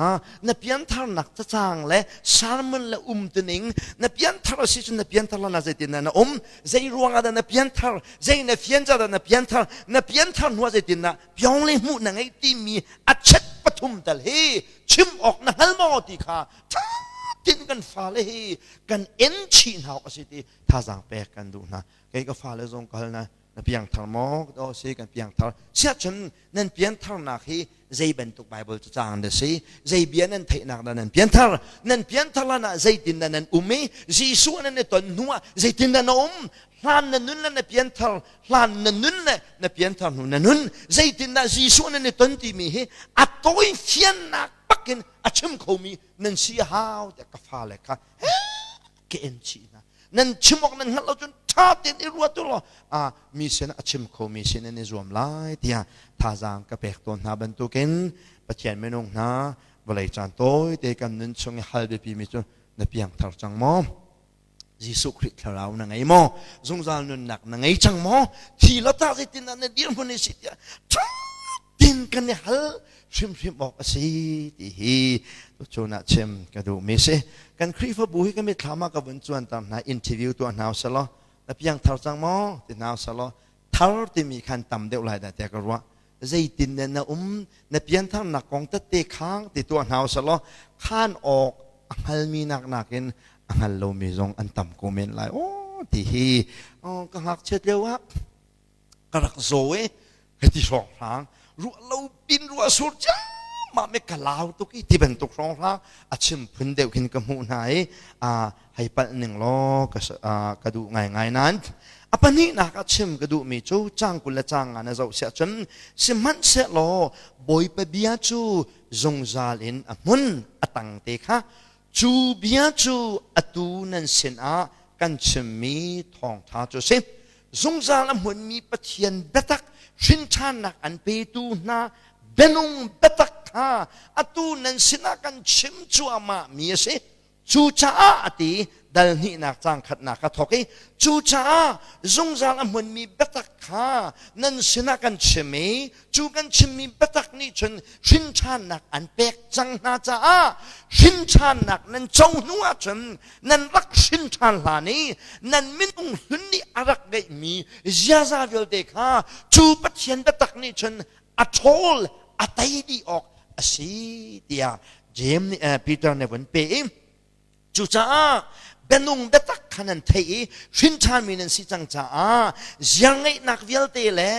A: นับยังทาร์นักจะจังเลยชาร์มันละตัวนิงนับยังทาร์สิจุนับยังทาร์นาเจตินันใจรวงอะไรนับยังทาร์ใจนับยังจัดนับยังทาร์นัวเจตินันเพียงเลยมุนังไอที่มีอัจฉริปฐุมตะเลชิมออกนะฮัลมอติค่ะตินกันฟ้าเลยกันเอ็นชีนหาวสิที่ท่าจังแปกกันดูนะไอ้ก็ฟ้าเลยทรงกันนะนับยังทาร์มอกโอ้สิกันเพียงทาร์เชื่อฉันนั่นเพียงทาร์นักให้ใจเป็นตุกไบเบิลจะจางเดสิใจเบียนั่นเทนักนั่นเพียงทาร์นะใจตินนั่นมีจีส่วนนั่นตัวนัวใจตินนั่นหลานนั่นนั่นเพียงทาร์หลานนั่นนั่นเพียงทาร์นั่นใจตินนั่นจีส่วนนั่นตัวที่มีให้อัตโต้เฟียนนักปักกินอาชิมเขามีนั่นสีหาวแต่กฟ้าเลยค่ะเกณฑ์ชีนะนั่นชิมออกนั่นเราจนท่าเต้นรัวตัวเรามีเส้นอาชิมเขามีเส้นในรวมหลายที่ท่าจางกระเปกตัวนาบรรทุกินปัจจัยไม่นงนะบริจาคโต้แต่กันนั้นช่วงฮัลเบปีมีจนนับยังทาร์จังมอยิสุคริสต์เราหนังไงมอสงสารนุนหนักหนังไงจังมอที่เราท่าสิตินนั่นเดียร์คนนี้สิท่าติน กันเนี่ยฮัลชิมออกสิที่ฮีตัวโจนัเชมกระดูไม่ใช่กันครีฟบุยก็ไม่ถามมากับวันจวนตามนะอินทิวิวตัวหนาวสลอแต่เพียงเท่าจังมอที่หนาวสลอเท่าที่มีคันต่ำเดียวไรแต่ก็รู้ว่าใจตินเนี่ยนะในเพียงทั้งหนักของตะเตะค้างที่ตัวหนาวสลอข้านออกฮัลมีหนักเห็นฮัลโลมีจงอันต่ำกูเมนไรโอ้ที่ฮีก็หักเช็ดเร็วครับกระดักโซ่ให้ที่สองครั้งรัวเราบินรัวสุดจ้ามาไม่กล่าวตุกี้ที่เป็นตุกสองครั้งอาชิมพื้นเดียวกินกับหมูไหนให้ปันหนึ่งล้อกระดูง่ายนั้นปันนี้นักอาชิมกระดูมีจูจ้างกุลจ้างงานเราเสียจนสิมันเสียล้อบอยไปเบียจูจงจาลินมุนตั้งเตะค่ะจูเบียจูตูนันเสนากันชิมมีทองท้าจูเซจงจาลมุนมีปะเทียนเบตักชินชานักอันเปตูนาเบนุงเบตักฮาตูนันสินากันชิมจัวมามีเสจูจ้าอติดัลนี่นักจังขัดนักทอกจูจ้าจงจาลมุนมีเบตักฮานันสินากันชิมจูกันชิมมีเบตักนี่จนชินชานักอันเป็กจังนาจ้าชินชานักนั้นจงนัวจนนั้นรักชินชาลานี้นั้นมินุงหุนนี่อารักได้มียาซาเวลเด็กฮาจูปัจเจียนเบตักนี่จนอัทอลอัตยดีออกสีเดียเจมนี่ปีเตอร์เนี่ยวันเป้จูจ้าเบนุงเบตักขันันเทยชินชานมีนันสิจังจ้ายังไงนักเวลเตะเลย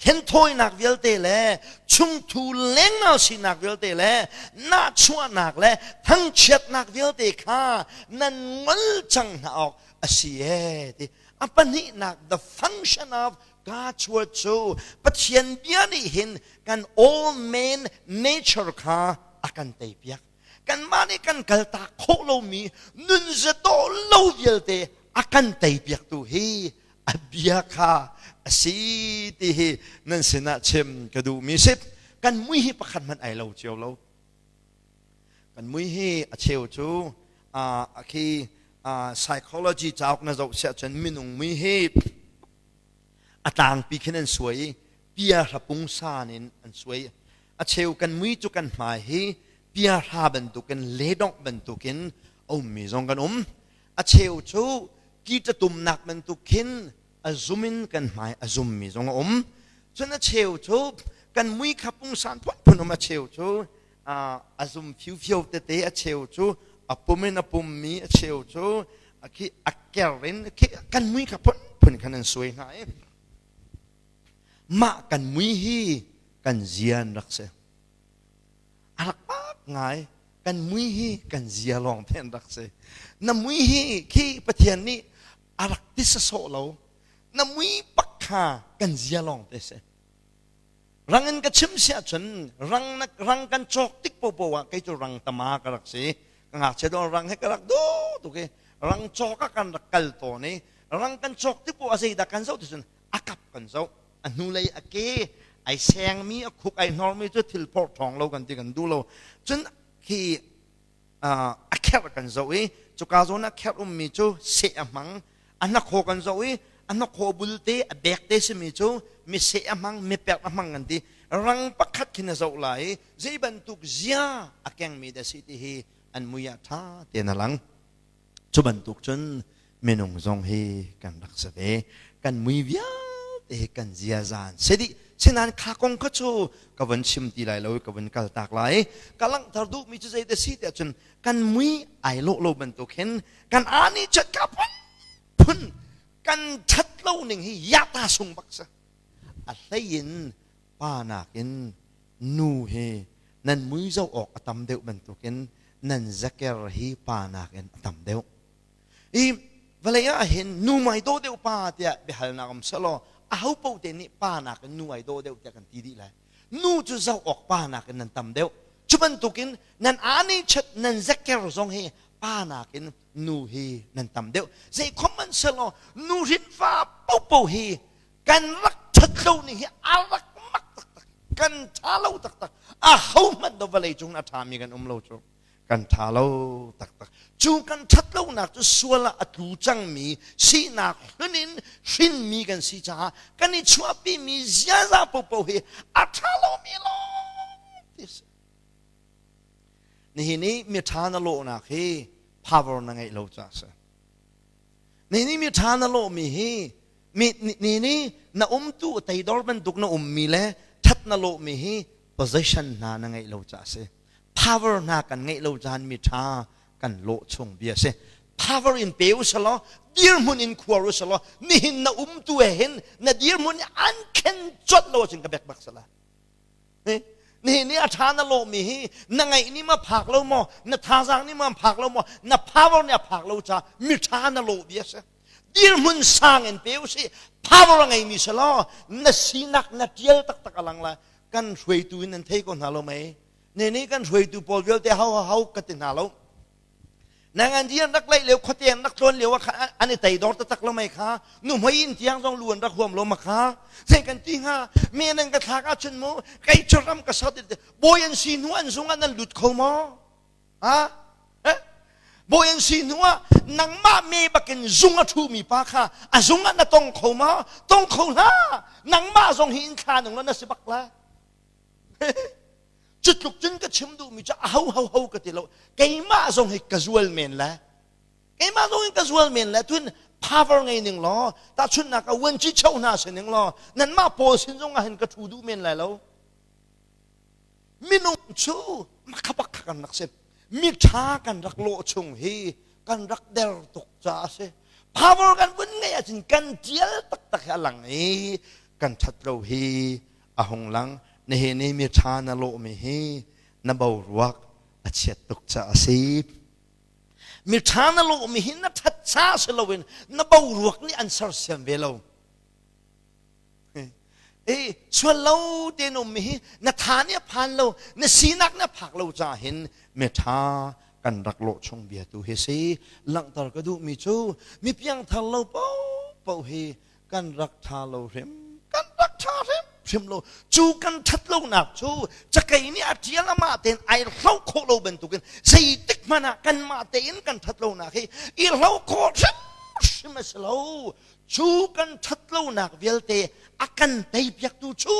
A: เห็นถอยนักเวลเตะเลยชุงทูเล้งเอาสินักเวลเตะเลยน่าชัวนักเลยทั้งเช็ดนักเวลเตะข้านั่นมันจังออกสีเอติอันนี้นัก the function of God's word so ปัจจัยเบียนี่เห็นกัน all man nature ข้าอากันเตะเปียกกันมาในกันกัลตาโคโลมีนุนจะโตโลเวลเตอากันเตยเปียกตัวเฮอเบียคาสีตีเฮนั่นสินะเชมกระดูมีสิบกันมุ้ยเฮประคันมันไอเราเจียวเรากันมุ้ยเฮเชียวจูคีpsychology จ้าอกนะเราเสียจนมินุงมุ้ยเฮต่างปีขึ้นสวยเปียระปุงซานินอันสวยเชียวกันมุ้ยจุกันหมายเฮเปียราบันตุกันเลดอกบันตุกินมีจงกันเชียวจูกีจะตุ่มหนักบันตุกินซุมินกันหมายซุมมีจงฉะนั้นเชียวจูกันมุ้ยขับปุงสานพุ่นเชียวจูซุมฟิวเตะเชียวจูปุ่มปุ่มมีเชียวจูคีอักเกลินกันมุ้ยขับพุ่นกันสวยหายมากันมุ้ยฮีกันเจียนรักเสียรักปากง่ายกันมุ้ยฮีกันเจียลองเพียนรักเสียน้ำมุ้ยฮีขี้ประเทียนนี้รักที่สุดเราน้ำมุ้ยปักขากันเจียลองเตเสรังเงินก็ชิมเสียจนรังกันจอกติ๊กโปโปว่าใครจะรังตมากรักเสียงาเชดอนรังให้กรักดูตุกรังจอกกันรักกัลตัวนี้รังกันจอกติ๊กโปอาศัยดักกันเจ้าที่จนอากับกันเจ้าอันนู้เลยอเกไอแสงมีคุกไอนอร์มีจะทิลพอร์ทองเรากันที่กันดูเราจนที่อแคร์กันจะวิจุกาโซนักแคร์มีจูเสียมังอันนักโคกันจะวิอันนักโคบุลเตะแบกเตสมีจูมีเสียมังมีแปะมังกันที่รังปักขัดขึ้นจะไหลใจบรรทุกเสียอแกงมีเดสิที่ฮีอันมุยท่าเตียนหลังจุบรรทุกจนเมนุงจงฮีกันรักษาเดกันมุยเวียเตกันเสียจานเสด็จเช่นนั้นข้ากงก็โชกับวันชิมตีไหลเลยกับวันกัลตากไหลกำลังทารุมีจะใจเดสิเดียจนกันมุยไอโลโลบรรทุกเห็นกันอานี่จัดกับพุ่นกันชัดเล่าหนึ่งให้ยาตาส่งบักษะอะไรยินป้านักยินนูเฮนั่นมุยเจ้าออกตำเดียวบรรทุกเห็นนั่นจะเกลฮีป้านักยินตำเดียวอีเวลาเห็นนูไม่โตเดียวป้าเดียไปหันนักมสโลเอาเป้าเดนี่ป้านักนูไอโดเดียวจากกันทีดีเลยนูจะเจ้าออกป้านักนั่นตำเดียวจุบันตุกินนั่นอันนี้ชัดนั่นจะเกลซงเฮป้านักนูเฮนั่นตำเดียวใจคอมมันสโลนูรินฟ้าเป้าเฮกันรักชัดเล่านี่อารักมักตักกันท้าเล่าตักเอามันดูเวลาจงนาทามีกันเล่าจงกันท้าเล่าตักจูกันชัดเล่านักจะส่วนละอัตุจังมีสีนักนินชินมีกันสีจ้ากันนี่ชัวปีมีเสียซาปูปูเฮอัท้าเล่ามีโล ติสนี่มีฐานโลนะเฮ power นั่งไงเราจะสนี่มีฐานโลมีเฮมีนี่นะตู้ไตดอร์บันตุกนะมีเลยทัดนะโลมีเฮ possession นั่งไงเราจะส power น่ากันไงเราจะมีฐานกันโลชงเบียส power in เปียวสละเดียร์มุน in ขวารุสละนี่นะตู้เห็นนะเดียร์มุนอันเข็นจดโลจึงกับเบกบักสละนี่อาชาณโลมีนั่งไงนี่มาผักเราหมอนั่ทาสังนี่มาผักเราหมอนั่พาวเนี่ยผักเราจะมีชาณโลเบียสเดียร์มุนสังเอ็นเปียวสิพาวไงมีสละนั่สีนักนั่เดียร์ตักลังละกันช่วยตัวนั่นเทก่อนหาเราไหมนี่กันช่วยตัวพอเวลแต่เขากันติดหาเรานางอันเดียนักไล่เลี้ยวเขาเตียงนักชนเลี้ยวว่าอันนี้ไต่ดอกตักเราไหมคะนุ่มให้ยินเตียงต้องล้วนรักห่วมลมมาคะเส้นกันที่ห้าเมียนั่งกระทากอาชนโมไก่ชรำกระสัดโบยันสีนัวอันสงอันนั้นหลุดเข้ามาโบยันสีนัวนางมาเมย์บักกินซุงอัทูมีปาค่ะอันซุงอันนั้นต้องเข้ามาต้องเข้าละนางมาทรงหินขาหนึ่งแล้วนั่นสิบักละจุดลุกจนก็ชิมดูมีจะเอากันทีละไก่มาทรงให้กระสวลเมนละไก่มาทรงให้กระสวลเมนละทุนพาวเวอร์ไงหนึ่งล้อแต่ชุนนักเอาวันที่เช่าหน้าเสหนึ่งล้อนั่นมาโพสินทรงเห็นกระทูดูเมนละแล้วมินุชูมาขับกันนักเสพมีช้ากันรักโลชงฮีกันรักเดลตกจ่าเสพาวเวอร์กันวันไงจริงกันเจียตักหลังนี้กันชัดเราฮีอาหงหลังนี่มีชาณโลมีเฮนบ่าวรักอาเชียตุกจ่าสีมีชาณโลมีเฮนัทัดชาสโลวินนบ่าวรักนี่อันสารเสียมเวลาส่วนเราเดนมีเฮนทานเนี่ยผ่านเรานสีนักเนี่ยผักเราจะเห็นเมตากันรักโลชงเบียตูเฮสีหลังตอนก็ดูมีจูมีเพียงทาเราเป่าเฮกันรักทาเราเร็มกันรักทาเร็มพิมโลจูกันทัดโลหนักจูจะไกนี่อาเจียละมาเต็นไอเราโคโลเป็นตุกันใส่ติกมานะกันมาเต็นกันทัดโลหนักให้อีเราโคชิมสโลจูกันทัดโลหนักเวลเตอากันเตยยักตูจู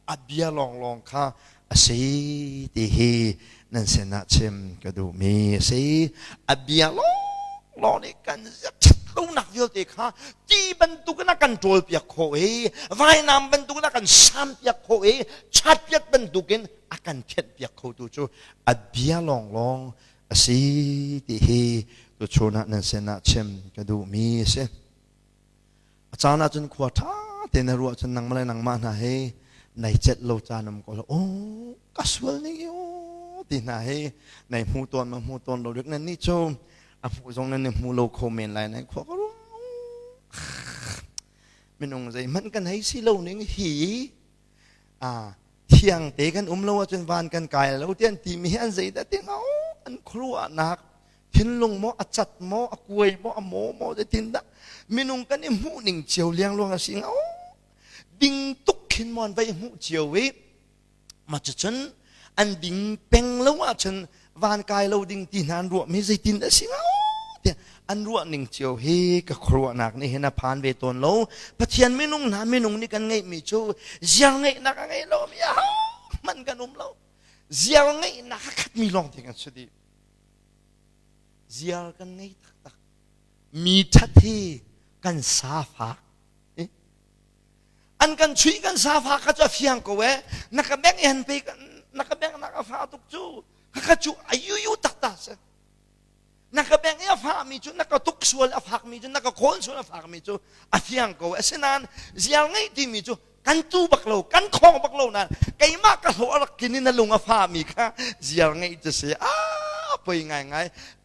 A: อาเบียลองค่ะสิที่เฮนั่นเสนาเชมก็ดูมีสิอาเบียลองนี่กันลูกนักเยอะเด็กฮะจีบรรทุกนักกันโจลเปียกโคเอว่ายน้ำบรรทุกนักกันซ้ำเปียกโคเอชัดเปียกบรรทุกันอากันเช็ดเปียกโคตัวจูอัดเบียลองสิที่เฮตัวโชนะนั่นเสนาเชมก็ดูมีเสอาจารย์อาจารย์ขวดท่าเตนรัวจนนั่งมาเลยนั่งมาหน้าเฮในเจ็ดโลจานมก็เลยโอ้กัสวลนี่โอ้ที่ไหนในหูตอนมาหูตอนเราเรียกนั่นนี่โจอาผู้ทรงนั้นเนี่ยมูโลโคเมนไรนะขวก็รู้ไม่นงใจมันกันให้สิโลนึงหีเที่ยงเตะกันเราจนวานกันไกลแล้วเตี้ยนตีมีอันใจแต่เตี้ยนเอาอันครัวนักทิ้งลงหม้ออัดจัดหม้ออกวยหม้อหม้อจะทิ้งได้ไม่นงกันเนี่ยหูหนึ่งเจียวเลี้ยงลงสิงเอาดิ่งตุกขึ้นมอนไปหูเจียวเวมาจะฉันอันดิ่งเป็งแล้วว่าฉันวานกายเราดิ่งตีนานรัวไม่ใจตินได้สิงเอาอันรัวหนึ่งเจียวเฮกับครัวหนักนี่เห็นผ่านเวตนเราปะเทียนไม่นุ่งหนาไม่นุ่งนี่กันไงมีโจเจียวไงนักไงเราไม่เอามันกันเราเจียวไงนักมีลองที่กันสุดเจียวกันไงตักมีทัดที่กันซาฟาอันกันช่วยกันซาฟาก็จะเฟียงกูเว้นักแบงเห็นไปกันนักแบงนักฟ้าตุกจูก็จูอายุตักตาเสนักแบงเนี่ยฟ้ามีจูนักตุกส่วนฟ้ามีจูนักคนส่วนฟ้ามีจูอาเฟียงกูเว้เสนันเจียวไงที่มีจูกันจูบักโลกันคองบักโลนั่นไก่มากกระโหลกินนี่นั่นลุงฟ้ามีค่ะเจียวไงจะเสียไปไง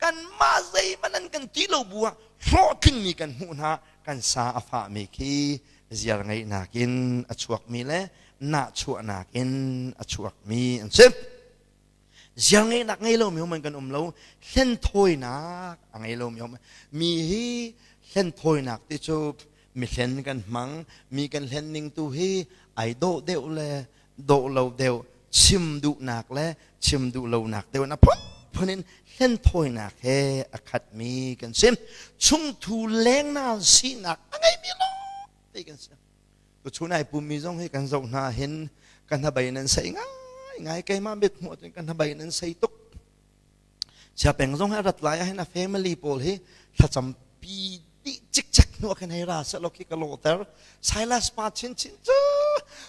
A: กันมาใจมันนั่นกันที่เราบัวเพราะขึ้นมีกันหูนะกันซาฟ้ามีขี้เจียวไงนักินอชวกมีเลยน่าชวนักินอชวกมีอันเช่นเจียวไงนักไงเรามีมันกันเราเส้นถอยนักไงเรามีเส้นถอยนักที่จูมีเส้นกันมังมีกันเส้นหนึ่งตัวฮีไอโดเดวเลยโดเราเดวชิมดูนักเลยชิมดูเรานักเดวนะเพราะนั้นเส้นถอยนักเฮอคัดมีกันเช่นชุ่มทูแรงน่าสีนักไงมีล้อตีกันเช่นตัวชูนายปุ่มมีต้องให้กันส่งหน้าเห็นกันทำใบนั้นใส่ง่าย ไงไกลมาเบ็ดหัวจนกันทำไมนั้นใส่ตุกเสียเป็นต้องให้รัดไล่ให้นะ family โปรให้ถ้าจำปีดิจิกจักนัวกันให้ราสโลกิกโลเตอร์ไซลัสปาชินจ้า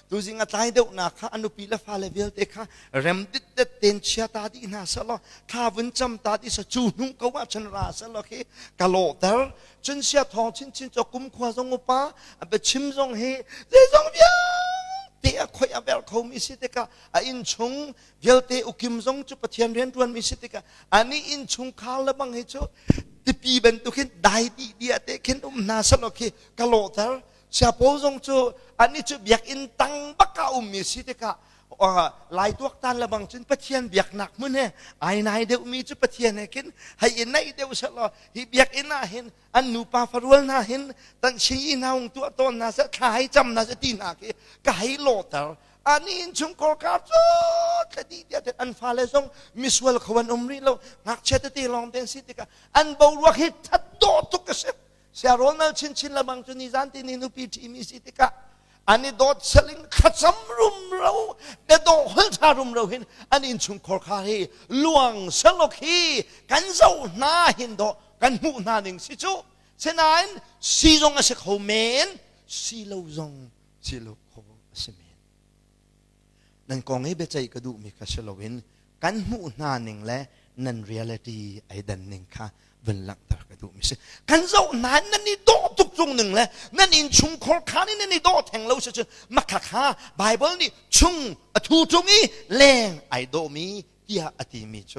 A: ดูสิงห์ตายเดียวนักข้าอนุปีละฟ้าเลเวลเด็กข้าเริ่มดิดเด็ดเต็นเชียตาดีน่าสโลข้าวันจำตาดีสจูนุ่งก็ว่าฉันราสโลกิกโลเตอร์จนเชียทองชินจะกุมขวาทรงอุปาไปชิมทรงเฮเรื่องทรงเบียเตะคอยอาเบลเขามีสิทธิ์กะอินชงเวลเตะอุกิมทรงจุปเทียนเรียนรวนมีสิทธิ์กะอันนี้อินชงข้าละบังให้จูที่ปีเป็นตุกินได้ดีเดียเตะขินน่าสโลกิกโลเตอร์เสียโพสงจูอันนี้จูเบียกอินตังบักกามีสิทธิ์กะลายตัวตันละบังจนปะเทียนเบียกหนักมื้อเนี่ยไอ้นายเดียวมีจุปะเทียนให้กินให้อินนายเดียวสละฮิเบียกอินน่าเห็นอันนูปาฟารวลน่าเห็นตั้งชีน่าองตัวตนน่าจะขายจำน่าจะตีน่าเกก็ให้โลเตอร์อันนี้ชุมโคกาจูคดีเดียดอันฟ้าเลยส่งมิสเวลขวันอมรีเรานักเชตตีลองเดนสิติกะอันบาวรักฮิตทัดโดตุกเสพเสียโรนัลชินละบังจุนิจันตินินุปีทีมิสิติกะอันนี้โดดสลิงขัดสำรุมเราเดโดหลทารุมเราเห็นอันนี้ชุมโคกาเฮลวงสลกฮีกันเจ้าหน้าเห็นโดกันหูหน้าหนึ่งสิจูเช่นนั้นสีจงอาศัยเขาเมนสีเหลาจงสีเหลาเขาเสมนั่นกองให้เบใจกระดูมีกระเชลวินกันหูหน้าหนึ่งและนั่นเรียลิตี้ไอ้ดันหนึ่งค่ะวันหลังตากระดูมิสิกันเจ้านั้นนั่นนี่โดตุกจงหนึ่งและนั่นอินชุงโคขานี่นั่นนี่โดแทงเราเฉยๆมักขาไบเบิลนี่ชุงทูจงนี้แรงไอโดมีเดียอติมิโจ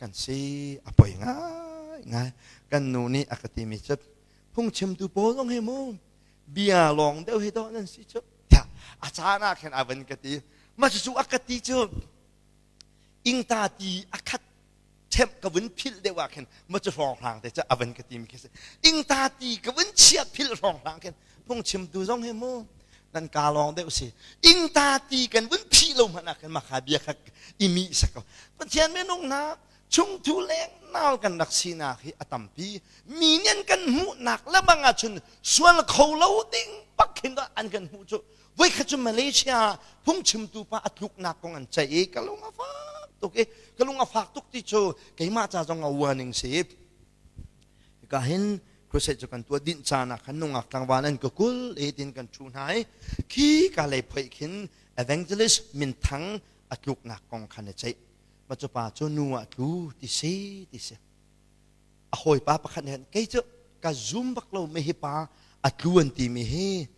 A: กันสิอภัยง่ายกันนูนี่อคติมิจพุ่งชิมตูโป้ต้องให้มูเบียลองเดียวให้โดนั่นสิโจอาจารย์น่าเห็นอาวันกติมาจู่อคติโจอิงตาตีอคติเทมกวินพิลเดว่าเห็นมาจะรองหางแต่จะอาวันกติมีแค่สิอิงตาตีกวินเชียพิลรองหางเห็นพุ่งชิมตูต้องให้มูนั่นกาลองเดียวสิอิงตาตีกันวินพิลมันนักมาขาเบียขักอิมิสักปัจเจียนไม่นงนาชงทุเลงน่ากันนักสีนาคีอตัมปีมีเนียนกันหูหนักและบางอาชนส่วนเขาเล่าดิ้งปักเห็นว่าอันกันหูจุไว้ขจุมาเลเซียพุ่งชิมตูปะอัดลุกหนักกองอันใจกะลุงอาฟากตุกกะลุงอาฟากตุกที่โจเกี่ยมาจากจงเอาวันหนึ่งสิบก็เห็นครูเสกกันตัวดินจานักขันนงอักตังวานันก็กุลเอดินกันชูนายขี้กาเลยไปขิน evangelist มินทังอัดลุกหนักกองขันใจมาจะป่าจนัวดูที่เสอะหอยป้าประคันเห็นแกจะกะซุ่มบักเราไม่เห็นป้าอัดล้วนตีไม่เห็น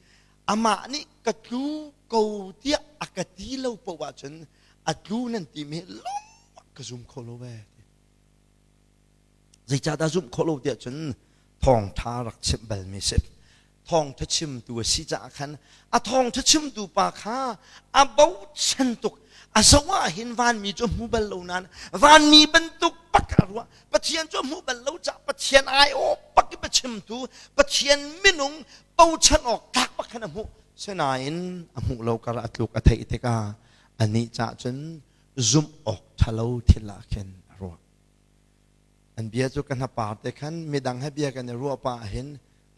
A: อามานี่กะดูกูเดียอากาศที่เราประวัติฉันอัดล้วนนั่นตีไม่เห็นล้มกะซุ่มโคโลเวใจจะได้ซุ่มโคโลเดียฉันทองทารักเชมเบลไม่เสร็จทองทัชชิมตัวสิจ่าขันอะทองทัชชิมตัวปากข้าอะเบาฉันตุกอาสวะเห็นวันมีจมูกเบลลูนั้นวันมีบรรทุกปักกระวะปะเทียนจมูกเบลลูจะปะเทียนไอโอปักกิปะชิมตูปะเทียนมินุงเป่าฉันออกกักปักขนมุเสนาอินอมุเรากระอัดลูกอัฐอิเตกาอันนี้จะจนซุ่มออกทะเลทิลาเข็นรัวอันเบียจุกันหับปาแต่ขันไม่ดังให้เบียกันในรัวป่าเห็น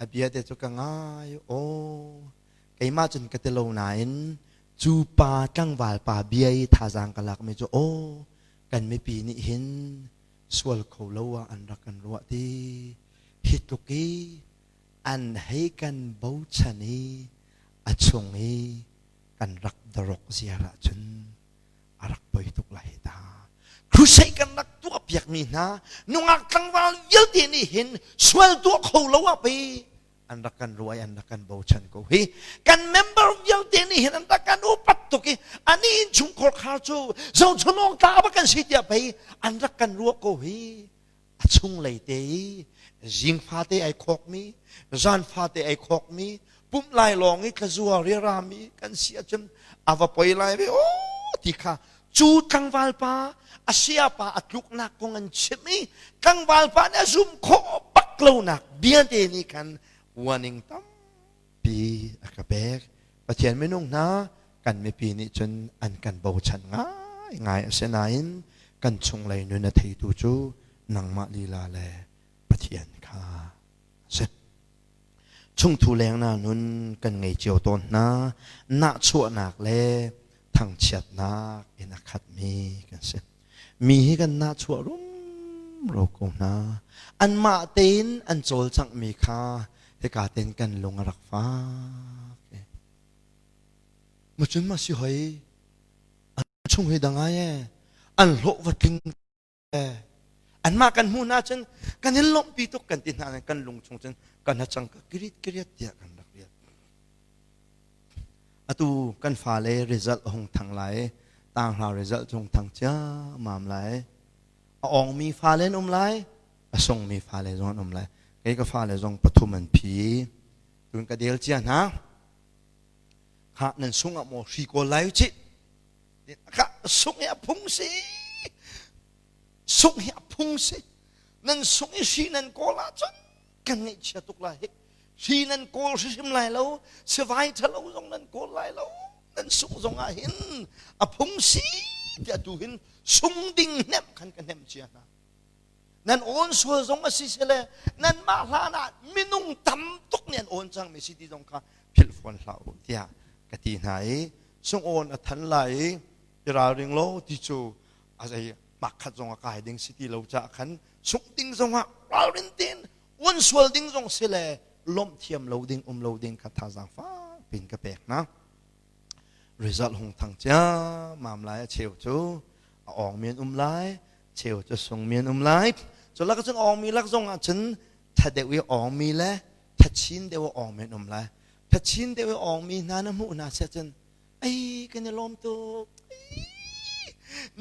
A: อันเบียเดจุกันง่ายโอ้ไก่มาจนกระเตโลนายนจูปาจังวาลปาเบียท่าจางกลักไม่จูโอกันไม่ปีนี้เห็นสวลเขาเล่าอันรักกันรัวที่ฮิตุกีอันให้กันเบาชนีอัจฉริกันรักดรกเสียละจนรักไปทุกหลายตาครูใช้กันรักตัวเปียกมีนะนุ่งอักจังวาลเยอะที่นี่เห็นสวลตัวเขาเล่าไปอันรักกันรวยอันรักกันเบาชันก็เฮกันเมมเบอร์ยังเดนี่เห็นอันรักกันอุปัตตุกีอันนี้ชุมโคขาจูเจ้าชนองตาบักันสิเดียไปอันรักกันรัวก็เฮชุงเลยเตยจิงฟาเตไอคอกมีจานฟาเตไอคอกมีปุ่มลายลองอีกจัวเรียรามีกันเสียจนอาวปอยลายไปโอ้ที่ข้าจูกังวาลปาอาเซียปาอัดลุกนักกงอันเชมีกังวาลปาเนี่ยซุ่มโคปักเล่านักเบียนเดนี่กันวันหนึ่งตั้มปีอากาเบกประเทียนไม่นุ่งนะกันไม่ปีนี้จนอันกันเบาฉันง่ายเสนาอินกันชงเลยนุนทีตูจูนังมาลีลาแลประเทียนข้าเสชงทูแรงนะนุนกันไงเจียวต้นนะหน้าชั่วหนักแลท ทั้งเฉียดนักอินักขัดมีกันเสียมีกันน่าชั่วรุ่มโรกุนาอันมาเต้นอันโจลจังมีค่าให้การเต้นกันลงรักฟ้ามาจนมาสิหอยอันช่วงให้ดังไงอันโลวัดลิงอันมากันหูน่าจนกันเห็นลมปีตุกกันตินากันลงชงจนกันน่าจังก็กรีดเดียกันรักเรียดอะตูกันฟ้าเลย result หงทางไหลต่างเรา result จงทางเจ้ามามไหลอองมีฟ้าเลยไหลส่งมีฟ้าเลยจงไหลไอ้ก็ฟ้าเลยจงปฐุมันผีตุนกระเดียลเจียนะข้านั่นส่งอะโมชีโกไลจิข้าส่งอะพุงสิส่งให้พุ่งสินั่นส่งให้ชีนั่นโกลาจนกันไงเชื่อตุกลายชีนั่นโกลชิมลายแล้วสบายทะลุตรงนั้นโกลายแล้วนั่นส่งอาหินอพุ่งสิจะดูหินส่งดิ่งเน็บขันกันเน็บเชียนะนั่นโอนส่วนส่งอาศิเสลนั่นมาลานามินุ่งตำตุกเนี่ยโอนจังไม่สิที่ตรงข้าพิลฟอนเราเดียกตีไหนส่งโอนทันไหลจะราเริงโลที่จูอะไรมักขัดจงอากาศดิ้งสิที่เราจะขันส่งดิ้งจงอ่ะเราเรียนเต้นวันส่วนดิ้งจงเสลลมเทียมเราดิ้งเราดิ้งขัดทางสังฟ้าเป็นกระเปกนะ result หงทางเจ้ามามลายเชียวจูออกเมียนไลเชียวจะส่งเมียนไลจนแล้วก็จึงออกมีลักษณะฉันถ้าเดี๋ยวออกมีแล้วถ้าชินเดี๋ยวออกเมียนไลถ้าชินเดี๋ยวออกมีนาน้ำมูนาเสียจนไอ้กันจะล้มตัว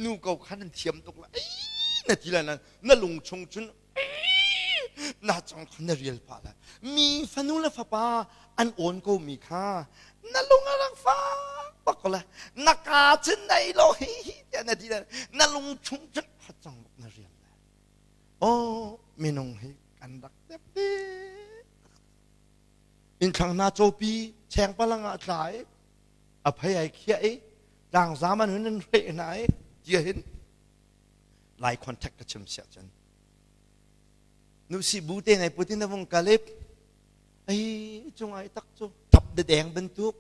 A: นูก็ขันเทียมตกละนาทีละนั้นน่าลงชงจุนน่าจังคนเรียลพาละมีฟันุละฟ้าอันโอนก็มีค่าน่าลงอะไรฟ้าปักละนักการจันในโลหิตนาทีละน่าลงชงจุนฮัจังน่าเรียลละโอ้ไม่นงให้กันรักเด็บดีอินทางนาโจปีแฉงพลังอาศัยอภัยเขี้ยร่างสามัญนั้นเรื่องไหนเจียเห็นไลน์คอนแทคกับชมเสียจันนูสิบูเต้ในปุตินวงกาเล็บไอ้จงไอ้ตักจูทับแดงเป็นทุก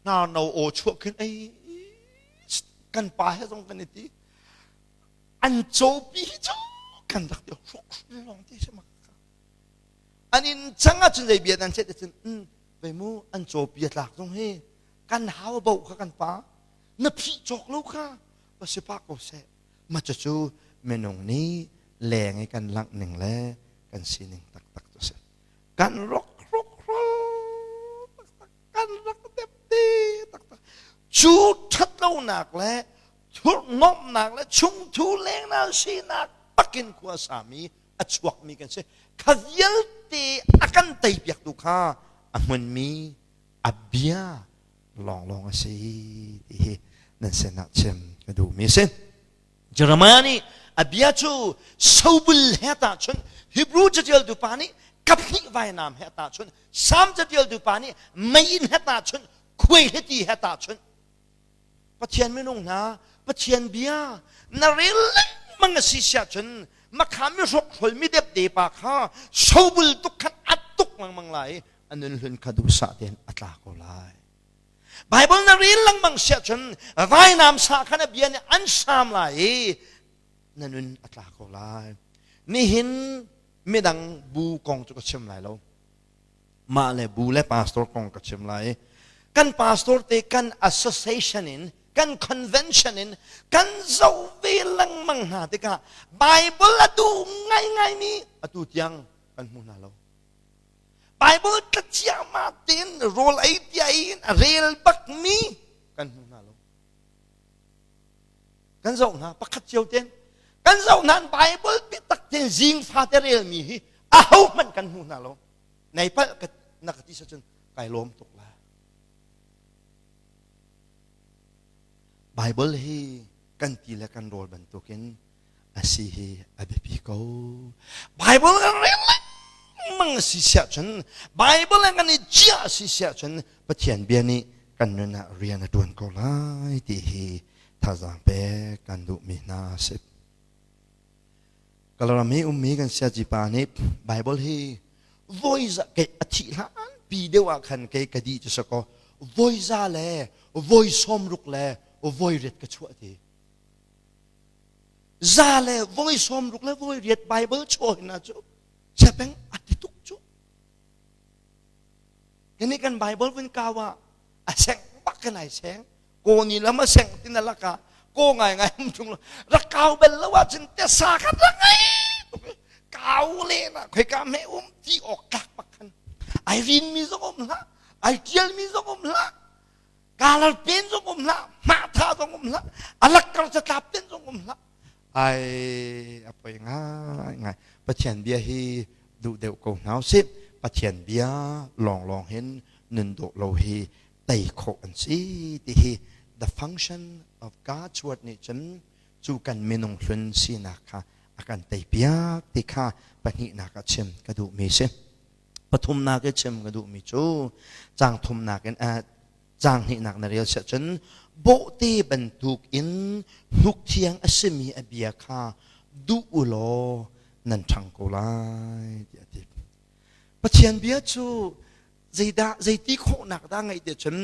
A: น่าโนโอชั่วขึ้นไอ้กันป่าให้ตรงกันนี่อันโจปีจูกันตักเดียวรุกลองที่ใช่ไหมอันนี้จังอาจจะได้เบียดอันเช่นนั้นไปมูอันโจปีหลักตรงให้กันหาว่าบอกกันป้านับพิจกลูกค่ะว่าสิปากก็เสะมาจะจูเมนงนี้แรงให้กันลักหนึ่งแล้วกันสีหนึ่งตักตัวเสะกันรกกันรักเต็มตีตักจูทัดเล่าหนักแล้วทุนมหนักแล้วชุ่มทูแรงน่าสีหนักปักกินขัวสามีอัจวกมีกันเสะขยันตีอากันตีเปียกดูค่ะมันมีอับเบียลองสิที่นั่นเสนาเชมกระดูมีเส้นเยอรมนีอับยาจูสูบลเฮตาชนฮิบรูจะเจอดูปานีกับนิวายนามเฮตาชนสามจะเจอดูปานีไม่อินเฮตาชนคุยเฮตีเฮตาชนปะเทียนไม่นุ่งนะปะเทียนเบียนาเรลมังสิเสียชนมาขามรกหลมิเด็บเดปาข้าสูบลตุกขันอัดตุกมังไหลอันนั้นเห็นคดูสาเดนอัตลาโกไลไบเบิลนั้นเรียนลังบังเสียจนว่ายน้ำสาขณะเบียนอันสามไหลนั่นอัตลาโกไลนี่เห็นไม่ดังบูกองจุกเชื่อมไหลแล้วมาเลยบูและพาสตอร์กองกเชื่อมไหลกันพาสตอร์เตกัน association อินกัน convention อินกันเจ้าเวลังมังหาเตกะไบเบิลละดูง่ายมีอดูยังกันมุนาเราไบเบิลตัดเชื่อมาเต็นโรลไอเดียอินเรียลบักมีกันมุนาเรากันเจ้าหน้าปักขัดเจียวเต็นกันเจ้านั้นไบเบิลปิดตักเต็นจิงฟาเตเรียลมีอ้าวมันกันมุนาเราในพระนักที่สัจจ์ไก่ล้มตกแล้วไบเบิลฮีกันตีและกันโรลบันตุกินอาศัยอาเบปิโกไบเบิลกันเรียลมังสิเสียจนไบเบิลกันนี่จ้าสิเสียจนปะเทียนเบียนี่กันนั่นเรียนดวนก็ไล่ที่ท่าจางเปกันดูมีนาสิบก็เราไม่มีกันเสียจีปานิไบเบิลฮีvoice เกอธิลานปีเดียวกันเกกดีจะสกอ voice เลย voi som ruk le voi ret ka chua ti za le voi som ruk le voi ret Bible choi na chu sepeng atituk chu kani kan Bible vin kawa aseng bak kan ai seng ko ni lama seng tinalaka ko ngai ngai mung ra kau bel la wa chin te sa khat ra ngai kau le na khoi ka me ti ok kak pakhan ai rin mi zong la ai tiel mi zong la kalar pen zong la ma tha zong la alak kar cha tap pen zong la ai apai ngai pathian bia hi du deu ko nau sip pathian bia long hen nun do lo hi tai kho an si ti hi the function of God's word ni chen chu kan menong hlun si na kha akan tai piak ti kha pani na ka chem ka du mi se pathum na ke chem ka du mi chu chang thum na ken chang hi nak na rial se chen bo te ban tuk in nuk thiang asemi abia kha du ulo nan thang ko lai ti ati pathian bia chu zai ti kho nak da ngai de chen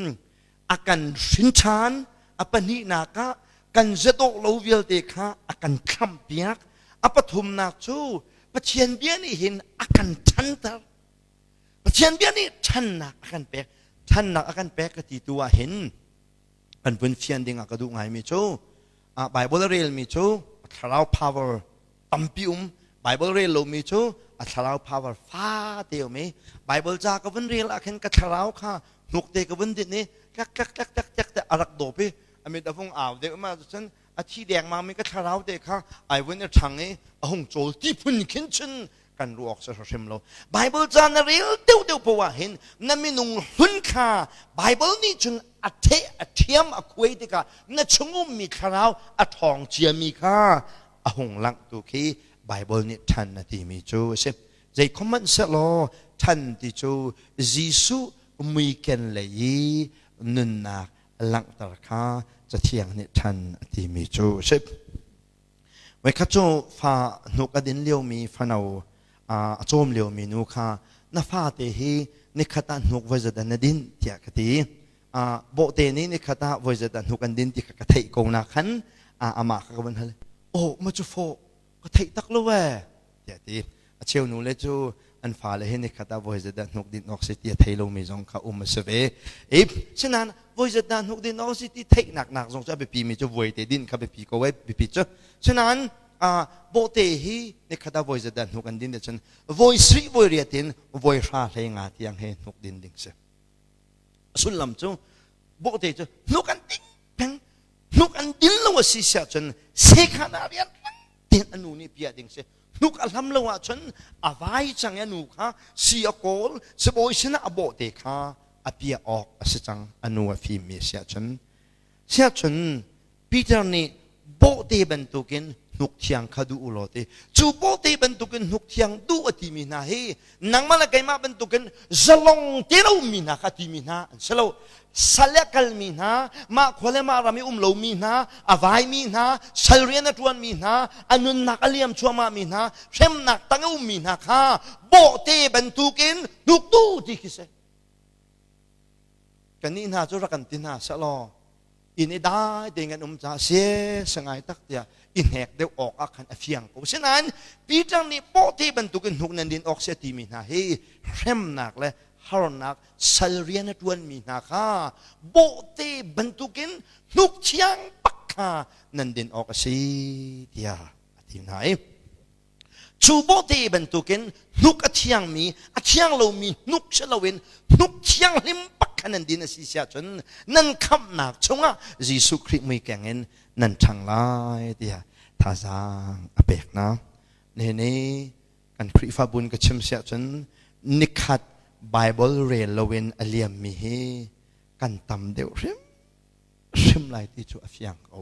A: akan shin chan apani na ka kan zedo lo vial te kha akan kham piak apathum nak chu pathian bia ni hin akan than tar pathian bia ni than nak akan pek than nak akan pek ka ti tua hin an bun fian ding akadu ngai mi chu Bible real mi chu tharau power tampium Bible real lo mi chu tharau power fa teo mi Bible ja ka bun real akhen ka tharau kha nuk te ka bun dit ni kak arak do pe ami da phong aw de ma chen a thi deng ma mi ka tharau te kha ai wen er thang e a hong chol ti phun khin chen kan ruok sa hrem lo Bible ja na real deu po wa hin na mi nung hun kha Bible ni chun a the a thiam a khwei te ka na chungum mi tharau a thong chia mi kha a hong lang tu khi Bible ni than na ti mi chu se zai common se lo than ti chu Jisu mi ken le yi nun na lang tar khaจะเที่ยงเนี่ยทันที่มีจูสิบไว้ข้าโจฟ้านุกอดินเลี้ยวมีฟ้าเอาโจมเลี้ยวมีนุค่ะน้าฟ้าเตหีนิขตานุกไว้จะดันดินเที่ยกตีโบเตนี้นิขตาไว้จะดันนุกันดินที่กระเทยกงนักขันอามาขบันเลยโอ้มาจูโฟกระเทยตักเลยเว้ยเที่ยตีเชี่ยวนูเลยจูอันฟ้าเลยเห็นนิขตาไว้จะดันนุกดินออกสิเตียเทยลงมีจงข้ามาเสวฉะนั้นvoiจะดันหุกดินออกสิที่เทคหนักๆสงจะไปปีมีจะvoiเตดินข้าไปปีก็ไว้ไปปีจ้ะฉะนั้นโบเตฮีในขณะvoiจะดันหุกันดินเดี๋ยวฉัน voi สิ voi เรียดิน voi ราเลยงาที่ยังเห็นหุกดินดิ่งเสียสุดลำจ้ะโบเตจ้ะหุกันดินเพ่งหุกันดินแล้วว่าสิเสียฉันเสกขนาดเรียนดินอนุนี่เปียดิ่งเสียนุกอัลฮัมแล้วว่าฉันอาไว้จังยันนุค่ะเสียโกลสบอยชนะโบเตค่ะอภิออกสิจังอนุฟิมีเสียชนปีเตอร์นี่โบเตบันตุกินนุกเทียงขดูอุโลเตจูโบเตบันตุกินนุกเทียงดูอติมินาเฮนังมาละไกมาบันตุกินจลงเตลูมินาคติมินาสโลสัลกัลมินามาขวเลมารามิโลมินาอาวายมินาสัลเรียนตวนมินาอนุนักเลียมชัวมามินาเช่มนักตั้งอุมินาค่ะโบเตบันตุกินนุกดูที่คิเซกันนี่น่าจะรักกันที่น่าสลออินได้เด้งกันจ่าเสียสงายตักเดียอินแหกเดี๋ยวออกอาการเฟียงกูฉะนั้นปีจังนี้โปที่บรรทุกหุกนันดินออกเสียทีมีนาเฮเข้มหนักเลยฮาร์นักสัลเรียนตวนมีนาค่ะโปที่บรรทุกหุกเชียงปักค่ะนันดินออกเสียเดียทีไหนชูโบเตบันตุกินนุกอเทียงมีอเทียงเรามีนุกเชลวินนุกเทียงลิมปักขนันดินสิเสียจนนั่นคำหนักชงอ่ะยิสุคริสต์มีแก่งเงินนั่นช่างลายเดียท่าจางอเบกนะนี่กันคริฟาบุญกับชิมเสียจนนิคัดไบเบิลเรลลวินอเลียมมีเฮกันตำเดียวริมไหลที่จูอฟยังเอา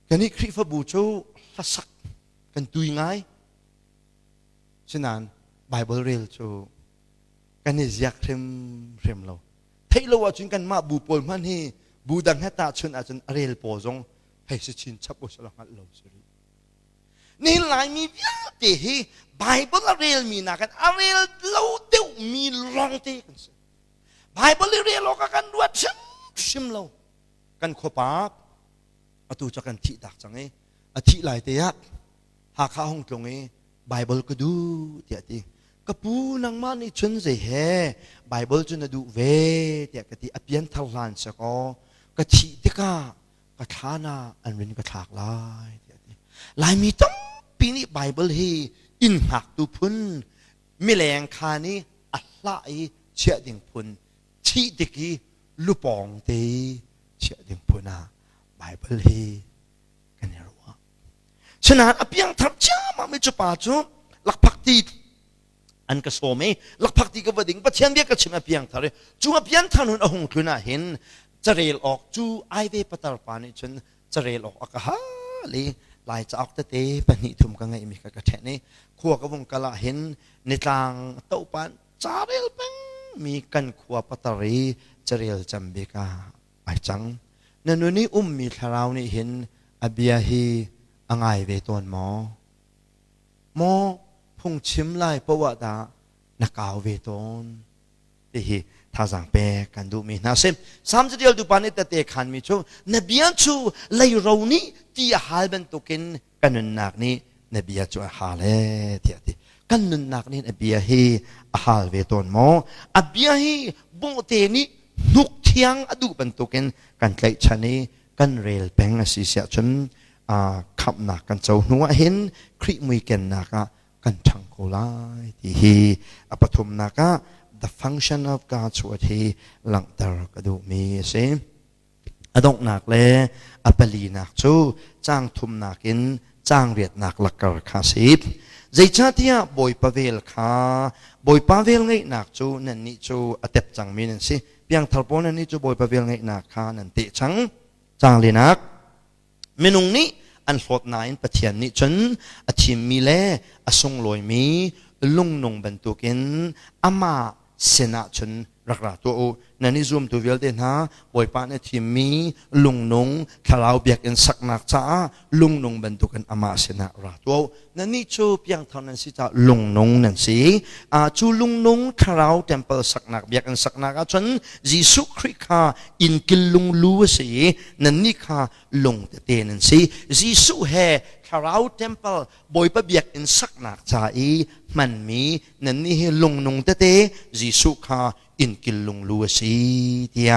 A: กันนี้คริฟาบูจูละสักกันตุยง่ายฉะนั้นไบเบิลเรียลจูกันนี่อยากเริ่มเราเท่าว่าจุนกันมาบูปอลมันนี่บูดังให้ตาชนอาจจะเรียลปอจงให้สิชินชับบุษลังหัดเราสินี่หลายมีวิธีที่ไบเบิลเรียลมีนักกันเรียลเราเดียวมีลองเตกันสิ ไบเบิลเรียนโลกกันด้วยชิมเรากันขบปอตูจะกันที่ดักจังไงที่หลายเตียหากข้าห้องตรงนี้ไบเบิลก็ดูเตียดีก็ปูนังมันนี่ชนเสียไบเบิลจนดูเวเตียกติอเปียนทลานสก็ที่ที่ก็ฐานะอันเป็นก็ถากลายเตียดีลายมีต้องปีนี้ไบเบิลเฮอินหักตุพุนมิแรงคานี้อัลลาห์เชื่อดิ่งพุนที่ดิกีลูปองเตเชื่อดิ่งพุนาไบเบิลเฮกันเนี่ยรู้ว่าฉะนั้นอภิยังทับจ้ามาไม่จุปาจุหลักพักตีอันก็โสมหลักพักตีก็วดิ่งปัจเจียนเบียก็ชิมอภิยังทาร์จูอภิยังทานุนอหงทุนาเห็นจะเรลออกจูไอเวปตาร์ปานิชนจะเรลออกก็ฮะเลยลายจะออกเตะปนิทุมกันไงมีกระแทนี่ขัวกวงกะละเห็นในทางเต้าปันจาเรลเป็งมีกันขัวปตารีจะเรลจำเบกาไปจังนั่นนี่มีทาราวนี่เห็นอเบียฮีอ่างไอเวตวนหมอพงชิมไล่ประวัตินักเอาเวตนที่ท่าสังเปกันดูมีนาเซมสามจะเดียวดูปานิตเตะขันมีชูนบียชูเลยเรานี้ที่ฮัลเป็นตุกินกันนุนนักนี้นบียชูฮัลเลที่ที่กันนุนนักนี้นบียฮีฮัลเวตนหมอบียฮีบุเตนี้นุกเทียงอดูเป็นตุกินกันไกลชนีกันเรลเป็งสิเสียจนขับหนักกันเจ้าหนัวเห็นคริมุยกันนักกันทังโกลายที่ปฐมนักthe function of God's word ที่หลังตรกดูมีสิอดกนักเลยอปลีนักจูจ้างทุมนักินจ้างเรียดนักลักกระคาสิบใจชาติบอยปะเวลขาบอยปะเวลไงนักจูนั่นนี่จูอเต็บจังมีนั่นสิเพียงทัลปนั่นนี่จูบอยปะเวลไงนักขานั่นติจังจ้างเรียนักเมนุงนี้อันโสดนายปะเทียนนี่จนอธิมีเล่อสงลอยมีลุงนงบรรทุกินอามาเสนาชนรักษาตัวนั่นนี่รวมตัวเวลเดนฮะบอยปานที่มีลุงนงถ้าเราเบียกกันสักนักจ้าลุงนงบรรทุกันอามาเสนารักตัวนั่นนี่ชูเพียงเท่านั้นสิจ้าลุงนงนั่นสิชูลุงนงถ้าเราเทมเปิลสักนักเบียกกันสักนักจนยิสุคริข้าอินกิลลุงลูสินั่นนี่ข้าลุงเตนั่นสิยิสุเฮถ้าเราเทมเปิลบอยปะเบียกกันสักนักจ้ามันมีนั่นนี่เฮลุงนงเตยิสุข้าอินกิลลุงลูสิเดีย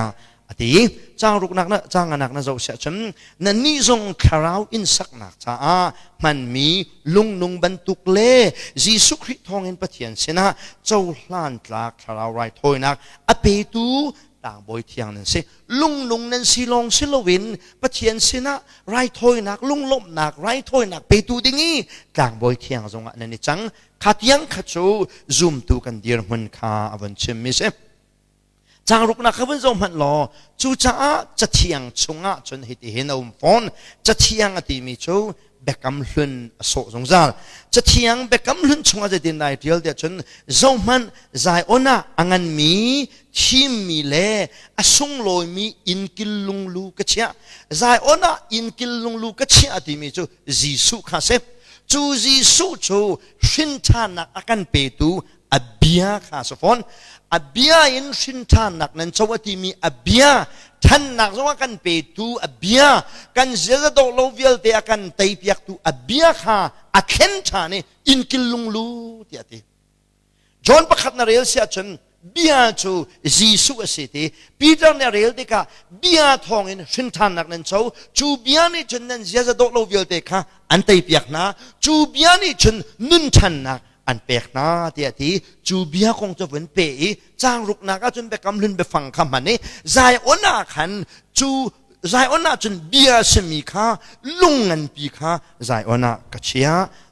A: อดีจ้างลูกนักนะจ้างนักนะเราเสียชนนั่นนี่ทรงคาราวอินสักนักจ้ามันมีลุงนงบรรทุกเล่ยิสุคริสต์ทองอินปะเทียนเสนะเจ้าล้านตากคาราวไรทอยนักอเปตูต่างบอยเทียงนั่นสิลุงนงนั่นสิลองสิลวินปะเทียนเสนะไรทอยนักลุงลบนักไรทอยนักเปตูดิ่งี้ต่างบอยเทียงทรงนั่นนี่จังขัดยังขัดจูซุ่มตูกันเดียร์มันคาอวันชิมมิเซจางรุกนักขวันจงมันรอจูจ้าจะเทียงชงจนเหตุเห็นเอาฟอนจะเทียงอดีมีจูเบกำลุนโสสงสารจะเทียงเบกำลุนชงจะดินได้เดียวเดียวจนจงมันใจอ่อนอังันมีชิมมีเล่อสงลอยมีอินกิลลุงลูกเชียใจอ่อนอินกิลลุงลูกเชียอดีมีจูจีสุข้าเซจูจีสุจูชินทานักอากันเปตูอเบียข้าสฟอนอเบียอินชินทานักนั้นชาวที่มีอเบียท่านนักสว่ากันเปตูอเบียกันเจริญโตโลวิลเตอกันไตเปียกตูอเบียข้าอาเข็นชานี่อินกิลลุงลูที่อติจอห์นประคัตนาเรลเสียจนเบียจูจีสุเสติปีเตอร์นาเรลเด็กเบียทองอินชินทานักนั้นชาวจูเบียนี่จนนั้นเจริญโตโลวิลเตข้าอันไตเปียกนะจูเบียนี่จนนุนชันนักอันเปกนาเดียที่จูเบียคงจะเป็นเปย์จ้างลูกนักจนไปกำลังไปฟังคำมันนี่ใจอ่อนขันจูใจอ่อนจนเบียสมีค่าลุงเงินปีค่าใจอ่อนกระเชีย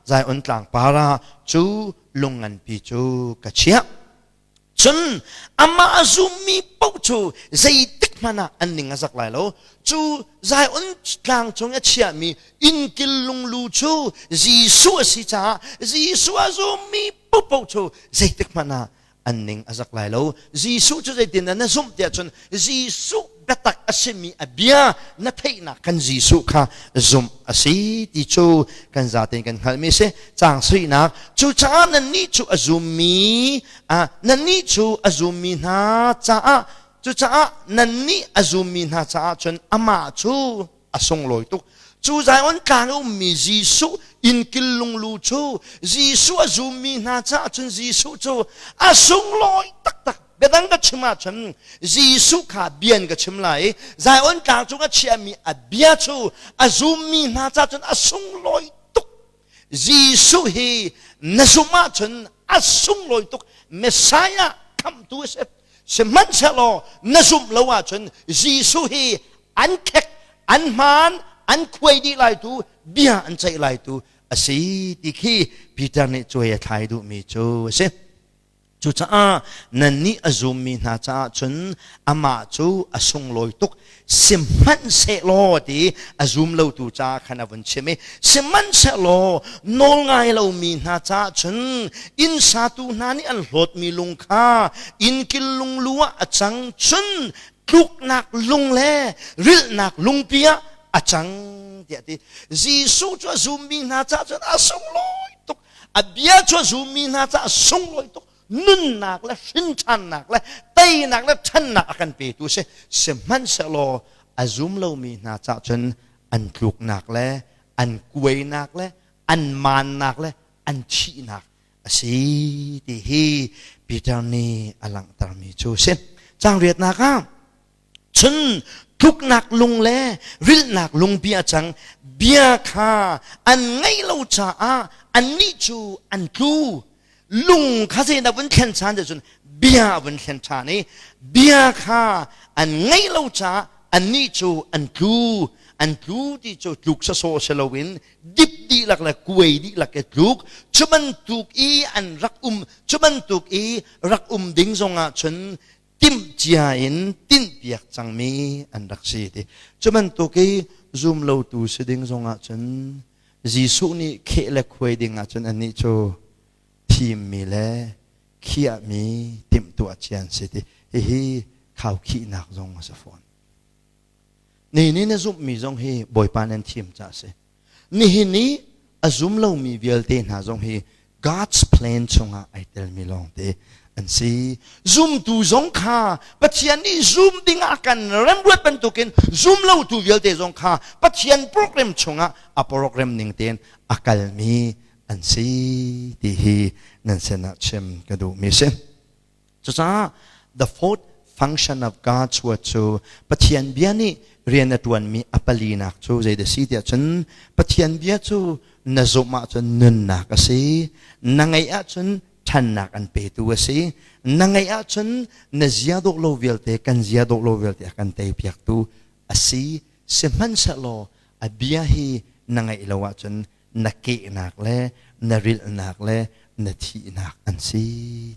A: ใจอ่อนต่างปาราจูลุงเงินปีจูกระเชียจนอามาซูมีปุ๊บจูใจติดมันอันหนึ่งสักหลายแล้วจูใจอ่อนกลางจงเชียมีอินกิลลุงลูจูจีสัวสิจ้าจีสัวซูมีปุ๊บจูใจติดมันอันหนึ่งสักหลายแล้วจีสุจะใจติดนั้นสุ่มเดียจนจีสุเบ กตักอสิมีอเบียนัทให้นักกันจีสุค่ะซุมอสีที่จูกันจาติกันขันมิเสจางสุยนักจูจ้านันนี่จูอซุมีนันนี่จูอซุมีนาจ้าจูจ้านันนี่อซุมีนาจ้าจนอามาจูอสงลอยตุกจูใจวันกลางมีจีสุอินกิลลุงลูจูจีสุอซุมีนาจ้าจนจีสุจูอสงลอยตักตักเบดังก็ชิมาฉันจีสุขาเบียนก็ชิมไหลใจวันกลางจูก็เชียมีอเบียจูอซุมีนาจ้าจนอสงลอยตุกจีสุฮีนสุมาฉันอสงลอยตุกเมสายาคำตัวเสสมันเชลอนสุมลาวฉันจีสุฮีอันเค็กอันมันอันควยดีไลตูเบียอันใจไลตูอสีติคีพิจารณาช่วยไทยดูมีจูเสจูจ้านันนี่อซุมมีนาจ้าจนอามาจูอสงลอยตุกสิมันเสลอดีอซุมเลวตูจ้าขณะวันเชมิสิมันเสลอนอลไงเลวมีนาจ้าจนอินสาตูนานี่อันหลดมีลุงค่าอินกิลลุงลัวจังจนทุกนักลุงเล่ริลนักลุงเปียอาจังเดียดีจีสูจวซูมีนาจ้าจนอสงลอยตุกอเบียจวซูมีนาจ้าอสงลอยตุกนุ่นหนักและชินชันหนักและเตยหนักและชันหนักกันไปตัวเสมันเสลออาซุมเรามีนาจ้าจนอันทุกหนักและอันกวยหนักและอันมันหนักและอันชีหนักสิที่ฮีพิจารณาอลังตารมีจูเสจางเรียดนะครับฉันทุกนักลงแลริลนักลงเบียจังเบียค่าอันไงเราจะอันนี้จูอันกูลุงข้าเจนวันเขียนชานจะจนเบียวันเขียนชานี่เบียค่าอันไงเราจะอันนี้จูอันกูที่จูลูกสะโซเชลวินดิบดีหลักละกวยดีหลักเลูกชุมันตุกอีอันรักชุมันตุกอีรักดิ้งทรงฉันติมเจียนตินเปียกจังมีอันรักสีดีจุมันตัวกี้ซูมเราตูสดิ้งทรงฉันจีสุนี่เคเล็กควยดิ้งฉันอันนี้โจทีมมีเล่เขียมีติมตัวเจียนสิดีเฮ้ยข่าวขี้หนักทรงมาสฟอนนี่นะซุมมีทรงเฮ้บอยปานันทีมจ้าสินี่อาซุมเรามีเวลเตนหาทรงเฮ้ God's plan ทรงไอเตลมีลองเตอันซีซูมตูจงข้าปัจจัยนี้ซูมดิ้งอากันเริ่มรู้เป็นตัวกินซูมเล่าตูเวลเตจงข้าปัจจัยโปรแกรมชงโปรแกรมหนึ่งเตนอากัลมีอันซีที่ฮีนั่นเสนาเชมกระดูมิเซจ้า the fourth function of God's word จูปัจจัยเบียนี่เรียนตัวมีอปลีนักจูใจเดสีเดียฉันปัจจัยเบียจูนจุมาจนนึนนักสินังไงอาจนฉันนักอันเปิดตัวสินังไงอาฉันนเสียดกโลเวลเตกันเสียดกโลเวลเตกันเตยเปียกตัวสิเสมันเสลออเบียฮีนังไงเราว่าฉันนักเกนักเล่นริลนักเล่นทีนักอันสิ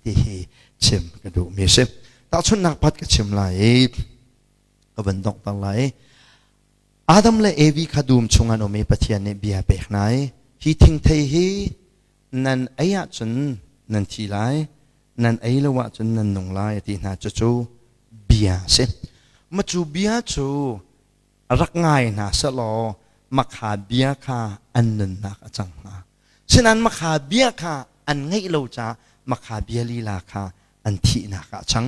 A: ที่ฮีเชื่อมกระดูมีเชื่อตาชนนักพัดกับเชื่อมไหลก็เป็นดอกตั้งไหลอาดัมและเอวีขดุมชงอันอเมปะเทียนในเบียเปกไหนฮีทิ้งเทฮีนั่นไอ้จนนั่นทีไรนั่นไอ้ละว่าจนนั่นนงไล่ที่น่าจะจูเบียเสมาจูเบียจูรักง่ายนะสลอมาขาเบียค่ะอันนั้นนักจังนะฉะนั้นมาขาเบียค่ะอันง่ายเราจะมาขาเบียลีลาค่ะอันที่นักจัง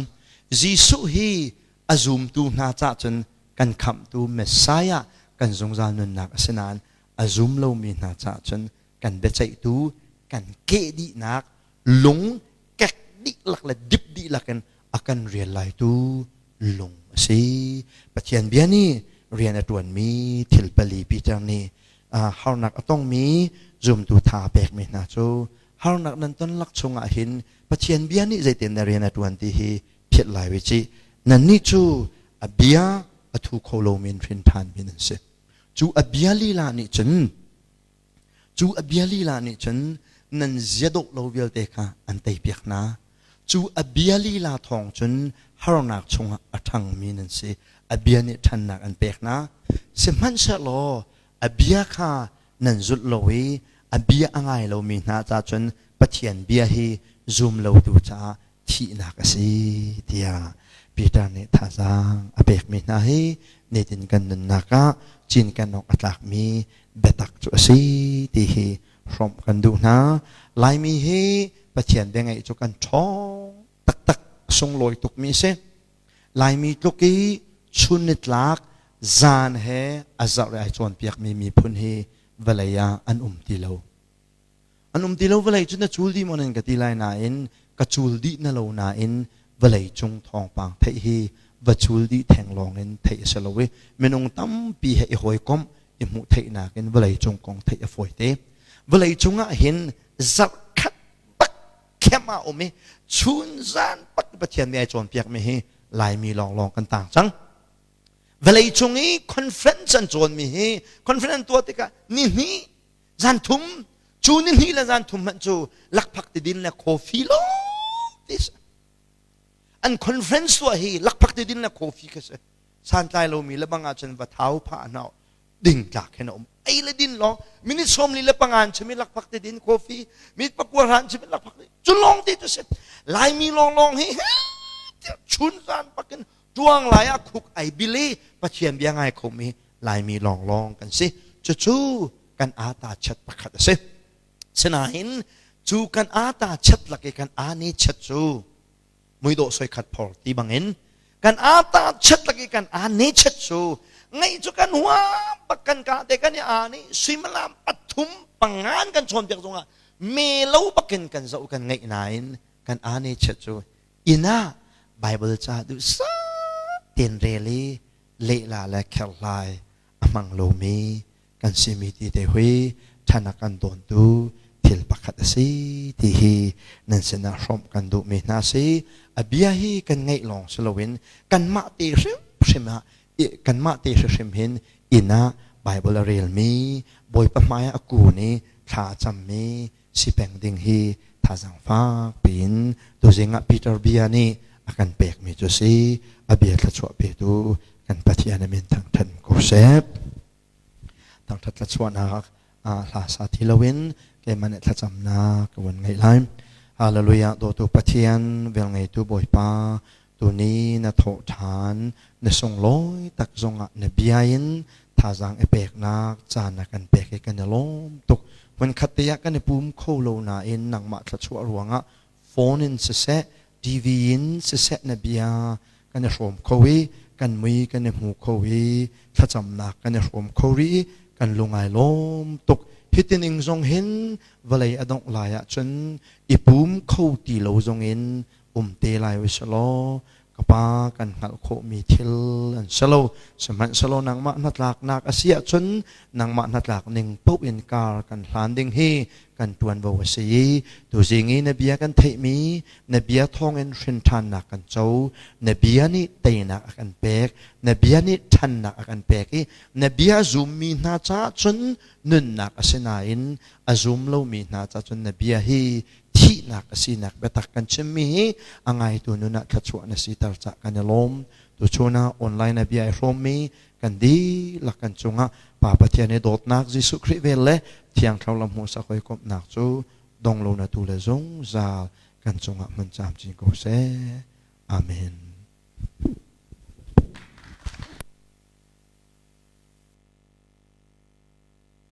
A: จีสุฮีอาซุมตูน่าจะจนกันคำตูเมสไซากันทรงจานุนนักฉะนั้นอาซุมเรามีน่าจะจนกันเบใจตูกันเกดีนักหลงแกะดิหลักและดิบดิหลักกันอาการเรียนลายตูหลงสิปัจจัยเบียนี่เรียนตัวมีทิลปลีปีจังนี่ฮาร์นักต้องมีจุ่มตูทาแบกไม่น่าโจฮาร์นักนั้นต้นลักชงอาหินปัจจัยเบียนี่ใจเต็นเรียนตัวที่ฮีเพียรลายวิจินั่นนี่จูเบียทุกโคโลมินฟินทานบินเสจูเบียลีลานี่ฉันจูเบียลีลานี่ฉันนั่นเสียดกโลเวลเตค่ะอันเตยเปียกนะจูอเบียลีลาทองจนฮาร์นักชงอัทังมีนั่นสิอเบียนี่ทันนักอันเปียกนะเสมันเชลโลอเบียค่ะนั่นจุดโลวีอเบียอ่างไงเรามีน่าจะจนปะเทียนเบียฮีซุมเราดูจ้าที ที่นักสิเดียปีตาเนท่าจังอเบกมีนาให้เนตินกันนันนักจินกันนกอัตลักมีเบตักจุสิที่ให้พร้อมกันดูนะลายมีให้ประเทียนเป็นไงจุกันท้องตักทรงลอยตุกมีเสลายมีตุกี้ชุนนิดลักจานเฮอาจารย์ไอจวนเปียกมีพุนเฮเวลายาอันตีเลวอันตีเลวเวลาจุนจูลดีมันกันตีลายนาอินกจูลดีนั่นเลวนาอินเวลาจงทองปังเทฮีวัจูลดีแทงลองอินเทสลเวเมนงตั้มปีเฮหอยกอมอิมุเทนากินเวลาจงกองเทฝอยเตเวลาจงอ่ะเห็นจับคัดปักเข้มาอมชุนจานปักประเทียนมีไอจวนเปียกมีเฮลายมีลองกันต่างจังเวลาจงนี้คอนเฟรนซ์จวนมีเฮคอนเฟรนซ์ตัวติกะนี่จานทุ่มจูนี่ละจานทุ่มมันจูลักพักติดินละโคฟีโลดิสอันคอนเฟรนซ์ตัวเฮลักพักติดินละโคฟีก็เสซานใจเรามีละบางอาจจะวัดเท้าผ่านเอาดิ่งจากแค่นั้นไอ้ละดินลองมินิชมนี่ละบางอาจจะมีลักพักติดินโคฟีมีปะกัวรันจะมีลักพักจุลองดิตัวเสลายมีลองเฮชุนจานปักกันจวงหลายคุกไอบิลีประเชียนเบียงไงคงมีลายมีลองกันสิจู่กันอาตาชัดประคัดสิสนาหินจู่กันอาตาชัดหลักกันอานี้ชัดจู่มุยโดสวยขัดพอตีบังเห็นกันอาตาชัดหลักกันอานี้ชัดจู่ไงจู่กันหัวปักกันกาเด็กันเนี่ยอานี้สิมลามปัทุมปังงานกันชนเปียกตรงอ่ะเมลูปักกันจะกันไงนายกันอานี้ชัดจู่อินะไบเบิลจะดูสัเตียนเรลีเละลาและแคลไลมังโลมีกันซิมิตีเดหุยธนากันโดนดูทิลปักขัดสีที่ฮีนั่นเสนาชมกันดูมีนาสีอเบียฮีกันไงลองสโลวินกันมาตีเชิมกันมาตีเชิมเห็นอินะไบเบิลเรียลมีบอยปะไม้อากูนี้ท่าจำมีสิแปงดิงฮีท่าสังฟ้าปินตัวเจงะปีเตอร์เบียนี่akan pek mi tu si abiat la chua pe tu kan patian min thang than ko sep tang that la chuan la sa thilawin ke manet la chamna ka wan ngai lai hallelujah do tu patian vel ngai tu boi pa tu ni na tho than na song loi tak zonga na biain tha jang e pek nak chan na kan pek ke kan lom tuk wan khatia kan pum kho lo na in nang ma thla chua ruanga phone in se TV in se set na bia kan ne rom khowi kan mui kan ne mu khowi thacham nak kan ne rom khori kan lungai lom tuk hitin ing zong hin valai adong laya chun ipum kho ti lo zong in te lai wi salo kapa kan ngal kho mi thil an salo saman salo nang ma natlak nak asia chun nang ma natlak ning pop in car kan hlanding hiกันตวนบวสีตัวจริงนี้นบีกันเทมีนบีทองเอ็นชินทันนักกันเจ้านบีนี่เตนักกันเปกนบีนี่ทันนักกันเปกนบีซูมมีนาจ้าจนนุนนักเสนาอินซูมเรามีนาจ้าจนนบีฮีที่นักสินักเบตักกันเชมีอ่างไอตัวนุนักขจวนสิตาจักกันลมตัวชนะออนไลน์นบีไอโรมีกันดีหลักกันจงอ่ะป่าปะเทียนในโดดนักจิสุคริเวลเล่เที่ยงเขาลำหัวสักไว้กบนักจูดองโลนาตูเลจงซากันจงอ่ะมันจามจิงโกเซอาเมน